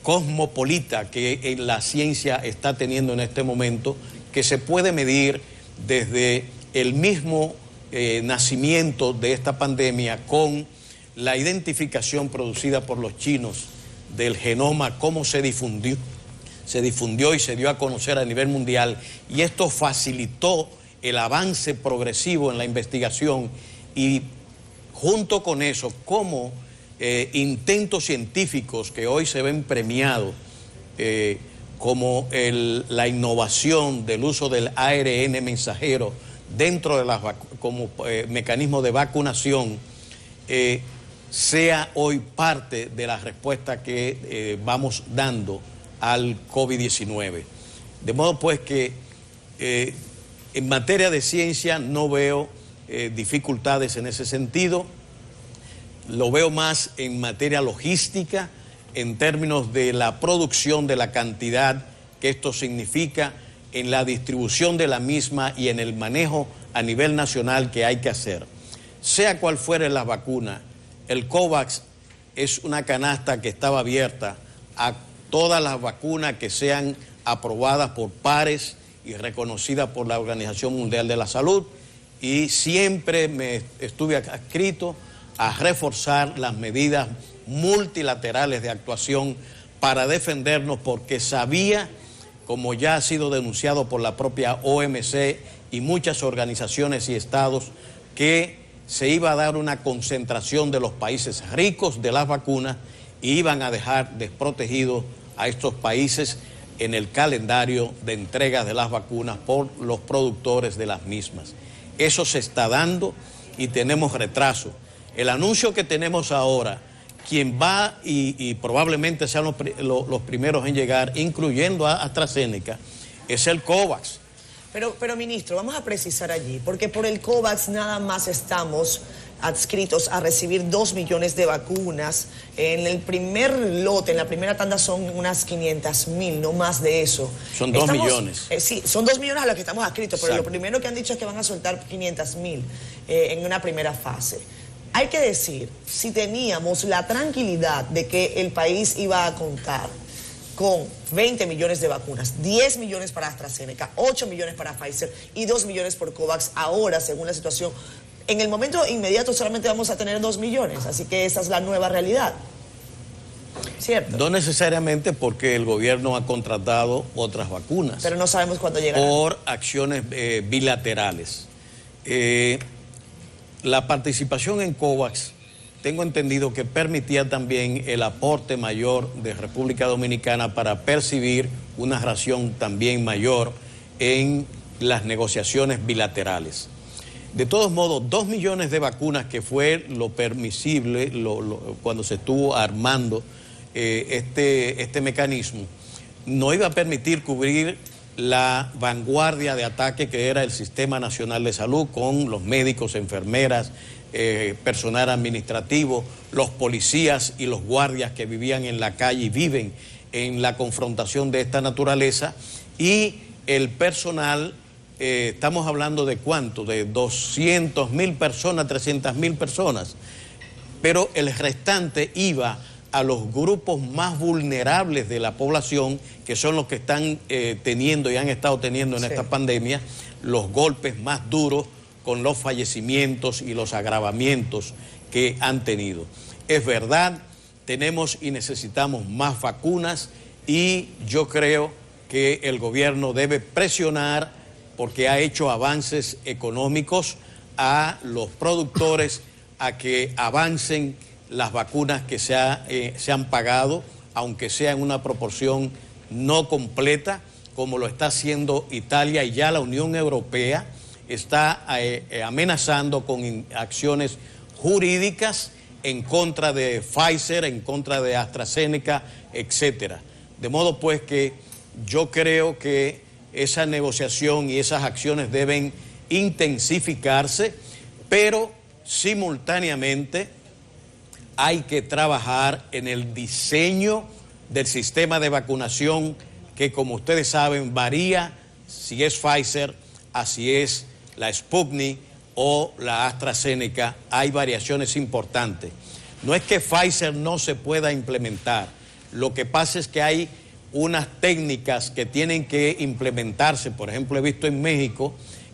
cosmopolita que la ciencia está teniendo en este momento, que se puede medir desde el mismo nacimiento de esta pandemia, con la identificación producida por los chinos del genoma, cómo se difundió y se dio a conocer a nivel mundial, y esto facilitó el avance progresivo en la investigación, y junto con eso, como intentos científicos que hoy se ven premiados, como la innovación del uso del ARN mensajero dentro de como mecanismo de vacunación, sea hoy parte de la respuesta que vamos dando al COVID-19. De modo pues que en materia de ciencia no veo dificultades en ese sentido, lo veo más en materia logística, en términos de la producción, de la cantidad que esto significa, en la distribución de la misma y en el manejo a nivel nacional que hay que hacer. Sea cual fuere la vacuna, el COVAX es una canasta que estaba abierta a todas las vacunas que sean aprobadas por pares y reconocidas por la Organización Mundial de la Salud, y siempre me estuve adscrito a reforzar las medidas multilaterales de actuación para defendernos, porque sabía, como ya ha sido denunciado por la propia OMC y muchas organizaciones y estados, que se iba a dar una concentración de los países ricos de las vacunas y iban a dejar desprotegidos a estos países en el calendario de entrega de las vacunas por los productores de las mismas. Eso se está dando y tenemos retraso. El anuncio que tenemos ahora, quien va y probablemente sean los primeros en llegar, incluyendo a AstraZeneca, es el COVAX. Pero ministro, vamos a precisar allí, porque por el COVAX nada más estamos adscritos a recibir 2 millones de vacunas. En el primer lote, en la primera tanda, son unas 500,000, no más de eso. Son 2 millones. Sí, son 2 millones a los que estamos adscritos, pero Exacto. lo primero que han dicho es que van a soltar 500,000 en una primera fase. Hay que decir, si teníamos la tranquilidad de que el país iba a contar con 20 millones de vacunas, 10 millones para AstraZeneca, 8 millones para Pfizer y 2 millones por COVAX, ahora, según la situación, en el momento inmediato solamente vamos a tener 2 millones, así que esa es la nueva realidad. ¿Cierto? No necesariamente, porque el gobierno ha contratado otras vacunas. Pero no sabemos cuándo llegarán. Por acciones bilaterales. La participación en COVAX, tengo entendido que permitía también el aporte mayor de República Dominicana para percibir una ración también mayor en las negociaciones bilaterales. De todos modos, 2 millones de vacunas, que fue lo permisible cuando se estuvo armando este mecanismo, no iba a permitir cubrir la vanguardia de ataque que era el Sistema Nacional de Salud, con los médicos, enfermeras, personal administrativo, los policías y los guardias que vivían en la calle y viven en la confrontación de esta naturaleza, y el personal, estamos hablando de ¿cuánto? De 200,000 personas, 300,000 personas, pero el restante iba a los grupos más vulnerables de la población, que son los que están teniendo y han estado teniendo en esta pandemia los golpes más duros, con los fallecimientos y los agravamientos que han tenido. Es verdad, tenemos y necesitamos más vacunas, y yo creo que el gobierno debe presionar, porque ha hecho avances económicos, a los productores a que avancen las vacunas que se han pagado, aunque sea en una proporción no completa, como lo está haciendo Italia, y ya la Unión Europea está amenazando con acciones jurídicas en contra de Pfizer, en contra de AstraZeneca, etcétera. De modo pues que yo creo que esa negociación y esas acciones deben intensificarse, pero simultáneamente hay que trabajar en el diseño del sistema de vacunación, que, como ustedes saben, varía si es Pfizer, así es la Sputnik o la AstraZeneca. Hay variaciones importantes. No es que Pfizer no se pueda implementar, lo que pasa es que hay unas técnicas que tienen que implementarse. Por ejemplo, he visto en México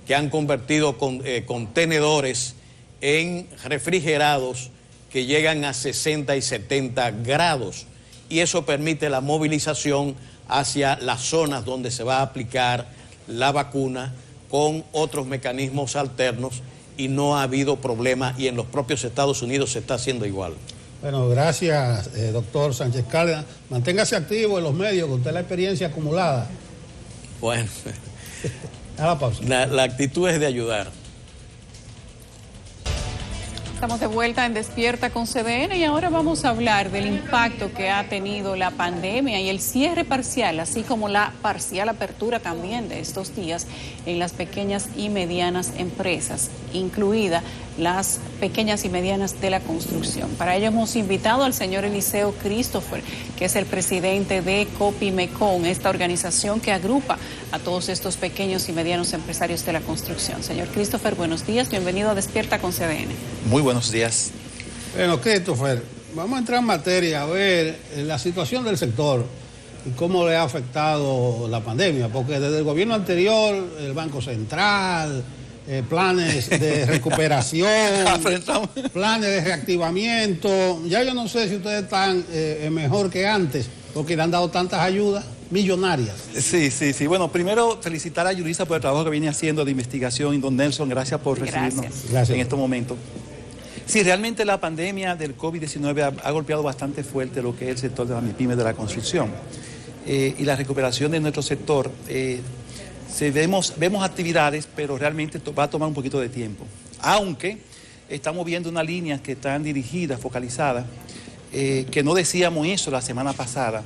que han convertido contenedores en refrigerados que llegan a 60 y 70 grados. Y eso permite la movilización hacia las zonas donde se va a aplicar la vacuna con otros mecanismos alternos, y no ha habido problema, y en los propios Estados Unidos se está haciendo igual. Bueno, gracias, doctor Sánchez Cárdenas. Manténgase activo en los medios, con usted la experiencia acumulada. Bueno, a la pausa. La actitud es de ayudar. Estamos de vuelta en Despierta con CDN y ahora vamos a hablar del impacto que ha tenido la pandemia y el cierre parcial, así como la parcial apertura también de estos días en las pequeñas y medianas empresas, incluidas las pequeñas y medianas de la construcción. Para ello hemos invitado al señor Eliseo Christopher, que es el presidente de Copimecon, esta organización que agrupa a todos estos pequeños y medianos empresarios de la construcción. Señor Christopher, buenos días, bienvenido a Despierta con CDN. Muy buenos días. Bueno, Christopher, vamos a entrar en materia a ver la situación del sector y cómo le ha afectado la pandemia, porque desde el gobierno anterior, el Banco Central, planes de recuperación, planes de reactivamiento, ya yo no sé si ustedes están mejor que antes, porque le han dado tantas ayudas millonarias. Sí. Bueno, primero felicitar a Yulisa por el trabajo que viene haciendo de investigación, y don Nelson, gracias por recibirnos en estos momentos. Sí, realmente la pandemia del COVID-19 ha golpeado bastante fuerte lo que es el sector de la MIPYME de la construcción. Y la recuperación de nuestro sector, vemos actividades, pero realmente va a tomar un poquito de tiempo. Aunque estamos viendo unas líneas que están dirigidas, focalizadas, que no decíamos eso la semana pasada,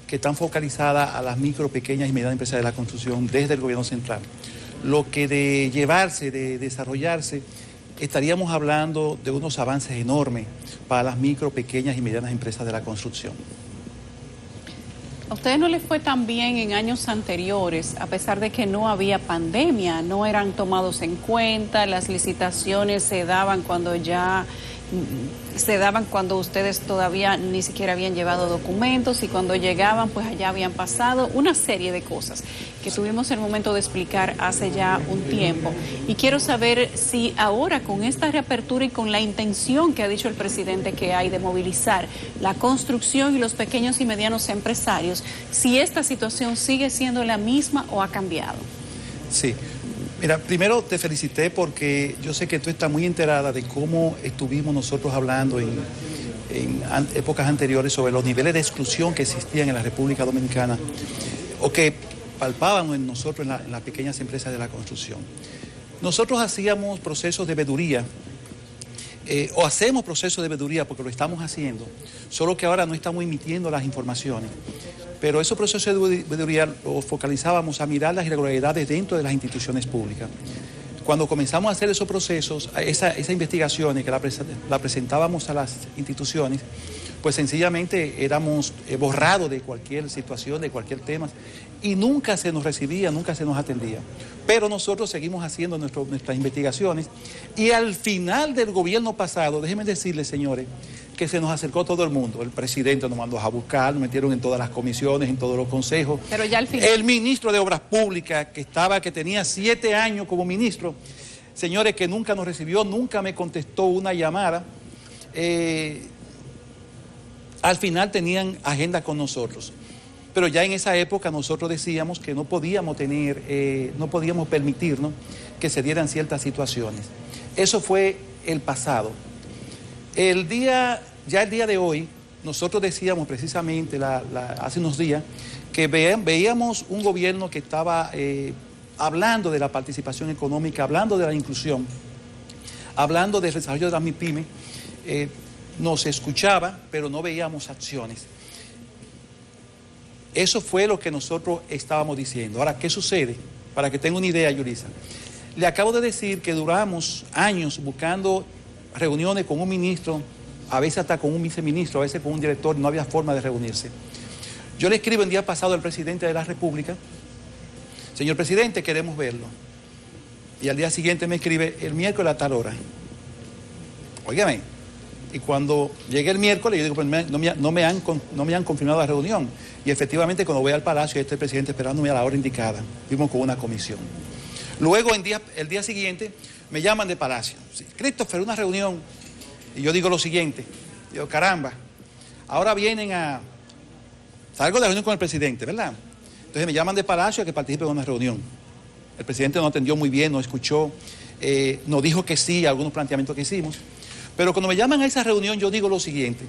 que están focalizadas a las micro, pequeñas y medianas empresas de la construcción desde el gobierno central. Lo que de llevarse, de desarrollarse, estaríamos hablando de unos avances enormes para las micro, pequeñas y medianas empresas de la construcción. ¿A ustedes no les fue tan bien en años anteriores, a pesar de que no había pandemia? ¿No eran tomados en cuenta? ¿Las licitaciones se daban cuando ustedes todavía ni siquiera habían llevado documentos, y cuando llegaban pues allá habían pasado una serie de cosas que tuvimos el momento de explicar hace ya un tiempo? Y quiero saber si ahora, con esta reapertura y con la intención que ha dicho el presidente que hay de movilizar la construcción y los pequeños y medianos empresarios, si esta situación sigue siendo la misma o ha cambiado. Sí. Mira, primero te felicité porque yo sé que tú estás muy enterada de cómo estuvimos nosotros hablando en épocas anteriores sobre los niveles de exclusión que existían en la República Dominicana, o que palpábamos en nosotros en las pequeñas empresas de la construcción. Nosotros hacíamos procesos de veeduría, o hacemos procesos de veeduría porque lo estamos haciendo, solo que ahora no estamos emitiendo las informaciones. Pero esos procesos de veeduría los focalizábamos a mirar las irregularidades dentro de las instituciones públicas. Cuando comenzamos a hacer esos procesos, esas investigaciones que la presentábamos a las instituciones, pues sencillamente éramos borrados de cualquier situación, de cualquier tema, y nunca se nos recibía, nunca se nos atendía. Pero nosotros seguimos haciendo nuestras investigaciones, y al final del gobierno pasado, déjenme decirles, señores, que se nos acercó todo el mundo. El presidente nos mandó a buscar, nos metieron en todas las comisiones, en todos los consejos. Pero ya al final... El ministro de Obras Públicas, que tenía 7 años como ministro, señores, que nunca nos recibió, nunca me contestó una llamada. Al final tenían agenda con nosotros. Pero ya en esa época nosotros decíamos que no podíamos permitirnos que se dieran ciertas situaciones. Eso fue el pasado. El día de hoy, nosotros decíamos precisamente hace unos días que veíamos un gobierno que estaba hablando de la participación económica, hablando de la inclusión, hablando del desarrollo de las MIPYME, nos escuchaba, pero no veíamos acciones. Eso fue lo que nosotros estábamos diciendo. Ahora, ¿qué sucede? Para que tenga una idea, Yulisa. Le acabo de decir que duramos años buscando reuniones con un ministro, a veces hasta con un viceministro, a veces con un director, no había forma de reunirse. Yo le escribo el día pasado al presidente de la República: señor presidente, queremos verlo. Y al día siguiente me escribe: el miércoles a tal hora. Óigame. Y cuando llegué el miércoles, yo digo, pues no me han confirmado la reunión. Y efectivamente, cuando voy al Palacio, el presidente esperándome a la hora indicada, fuimos con una comisión. Luego, el día siguiente, me llaman de Palacio. Sí, Christopher, una reunión. Y yo digo lo siguiente. Digo, caramba, ahora vienen a... Salgo de la reunión con el presidente, ¿verdad? Entonces me llaman de Palacio a que participe en una reunión. El presidente no atendió muy bien, no escuchó, nos dijo que sí a algunos planteamientos que hicimos. Pero cuando me llaman a esa reunión, yo digo lo siguiente.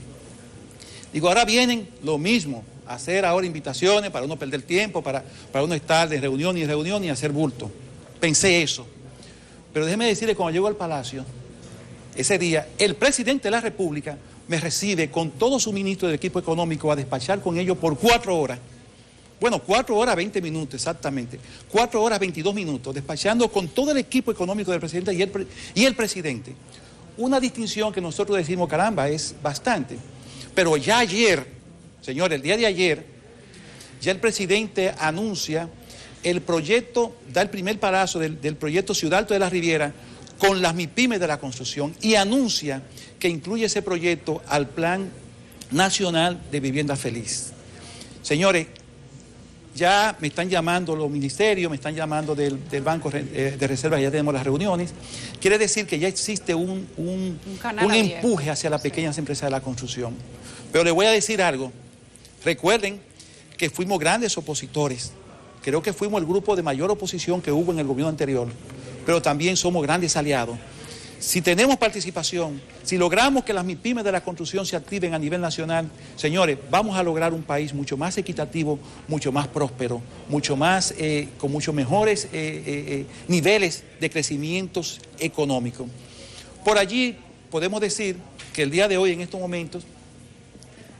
Digo, ahora vienen lo mismo, a hacer ahora invitaciones para uno perder tiempo, para uno estar de reunión y hacer bulto. Pensé eso. Pero déjeme decirle, cuando llego al Palacio, ese día, el presidente de la República me recibe con todo su ministro del equipo económico a despachar con ellos por 4 horas. Bueno, 4 horas 20 minutos exactamente. 4 horas 22 minutos, despachando con todo el equipo económico del presidente y el presidente. Una distinción que nosotros decimos, caramba, es bastante. Pero ya ayer, señores, el día de ayer, ya el presidente anuncia el proyecto, da el primer paso del proyecto Ciudad Alto de la Riviera con las MIPYMES de la construcción y anuncia que incluye ese proyecto al Plan Nacional de Vivienda Feliz. Señores, ya me están llamando los ministerios, me están llamando del Banco de Reservas, ya tenemos las reuniones. Quiere decir que ya existe un empuje hacia las pequeñas empresas de la construcción. Pero le voy a decir algo. Recuerden que fuimos grandes opositores. Creo que fuimos el grupo de mayor oposición que hubo en el gobierno anterior. Pero también somos grandes aliados. Si tenemos participación, si logramos que las MIPYMES de la construcción se activen a nivel nacional, señores, vamos a lograr un país mucho más equitativo, mucho más próspero, mucho más, con muchos mejores niveles de crecimientos económicos. Por allí podemos decir que el día de hoy, en estos momentos,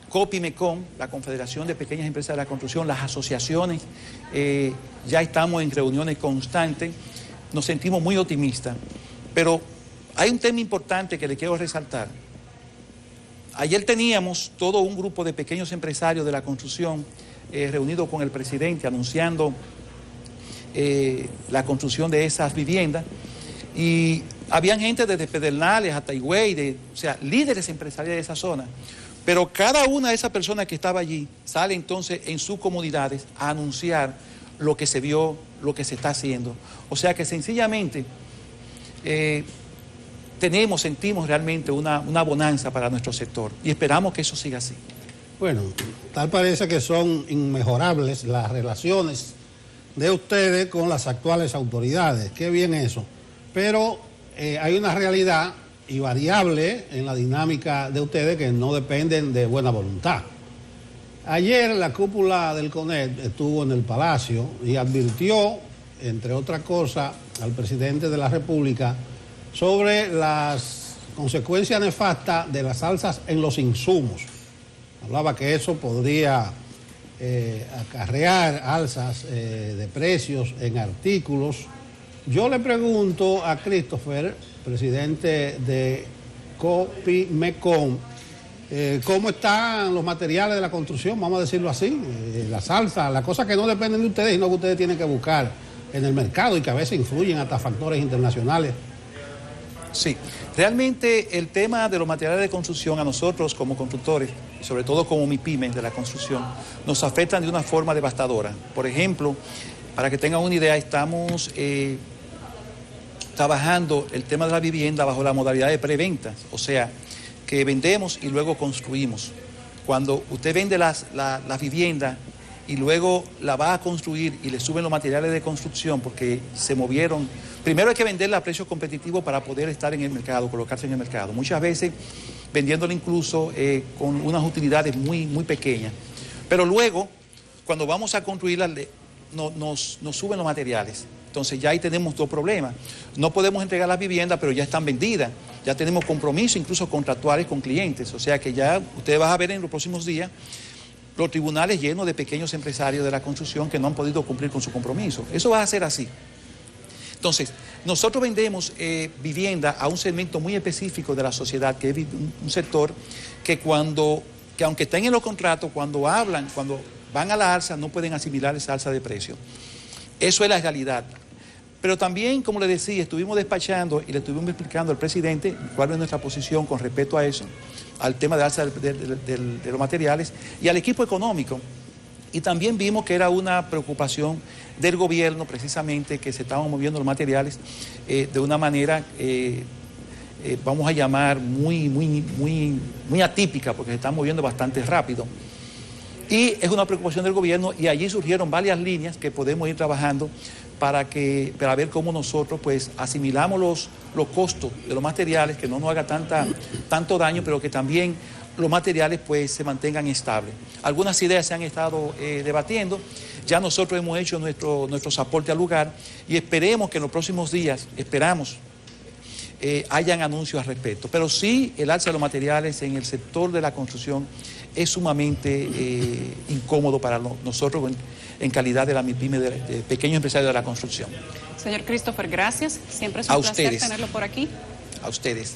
COPIMECON, la Confederación de Pequeñas Empresas de la Construcción, las asociaciones, ya estamos en reuniones constantes, nos sentimos muy optimistas, pero hay un tema importante que le quiero resaltar. Ayer teníamos todo un grupo de pequeños empresarios de la construcción reunido con el presidente anunciando la construcción de esas viviendas y habían gente desde Pedernales hasta Higüey, o sea, líderes empresariales de esa zona. Pero cada una de esas personas que estaba allí sale entonces en sus comunidades a anunciar lo que se vio, lo que se está haciendo. O sea que sencillamente sentimos realmente una bonanza para nuestro sector y esperamos que eso siga así. Bueno, tal parece que son inmejorables las relaciones de ustedes con las actuales autoridades. Qué bien eso. Pero hay una realidad y variable en la dinámica de ustedes que no dependen de buena voluntad. Ayer la cúpula del CONET estuvo en el Palacio y advirtió, entre otras cosas, al presidente de la República sobre las consecuencias nefastas de las alzas en los insumos. Hablaba que eso podría acarrear alzas de precios en artículos. Yo le pregunto a Christopher, presidente de COPIMECON, ¿cómo están los materiales de la construcción? Vamos a decirlo así, las alzas, las cosas que no dependen de ustedes, sino que ustedes tienen que buscar en el mercado y que a veces influyen hasta factores internacionales. Sí, realmente el tema de los materiales de construcción a nosotros como constructores, y sobre todo como MIPYMES de la construcción, nos afectan de una forma devastadora. Por ejemplo, para que tengan una idea, estamos trabajando el tema de la vivienda bajo la modalidad de preventa, o sea, que vendemos y luego construimos. Cuando usted vende la vivienda y luego la va a construir y le suben los materiales de construcción porque se movieron, primero hay que venderla a precio competitivo para poder estar en el mercado, colocarse en el mercado. Muchas veces vendiéndola incluso con unas utilidades muy, muy pequeñas. Pero luego, cuando vamos a construirla, nos suben los materiales. Entonces ya ahí tenemos dos problemas. No podemos entregar las viviendas, pero ya están vendidas. Ya tenemos compromisos, incluso contractuales con clientes. O sea que ya ustedes van a ver en los próximos días los tribunales llenos de pequeños empresarios de la construcción que no han podido cumplir con su compromiso. Eso va a ser así. Entonces, nosotros vendemos vivienda a un segmento muy específico de la sociedad, que es un sector que aunque estén en los contratos, cuando van a la alza, no pueden asimilar esa alza de precio. Eso es la realidad. Pero también, como le decía, estuvimos despachando y le estuvimos explicando al presidente cuál es nuestra posición con respecto a eso, al tema de alza de los materiales y al equipo económico. Y también vimos que era una preocupación del gobierno, precisamente, que se estaban moviendo los materiales de una manera, vamos a llamar, muy atípica, porque se están moviendo bastante rápido. Y es una preocupación del gobierno, y allí surgieron varias líneas que podemos ir trabajando para ver cómo nosotros pues asimilamos los costos de los materiales, que no nos haga tanto daño, pero que también los materiales pues se mantengan estables. Algunas ideas se han estado debatiendo, ya nosotros hemos hecho nuestros aportes al lugar y esperemos que en los próximos días, hayan anuncios al respecto. Pero sí, el alza de los materiales en el sector de la construcción es sumamente incómodo para nosotros en calidad de la MIPYME, de pequeños empresarios de la construcción. Señor Christopher, gracias. Siempre es un placer tenerlo por aquí. A ustedes.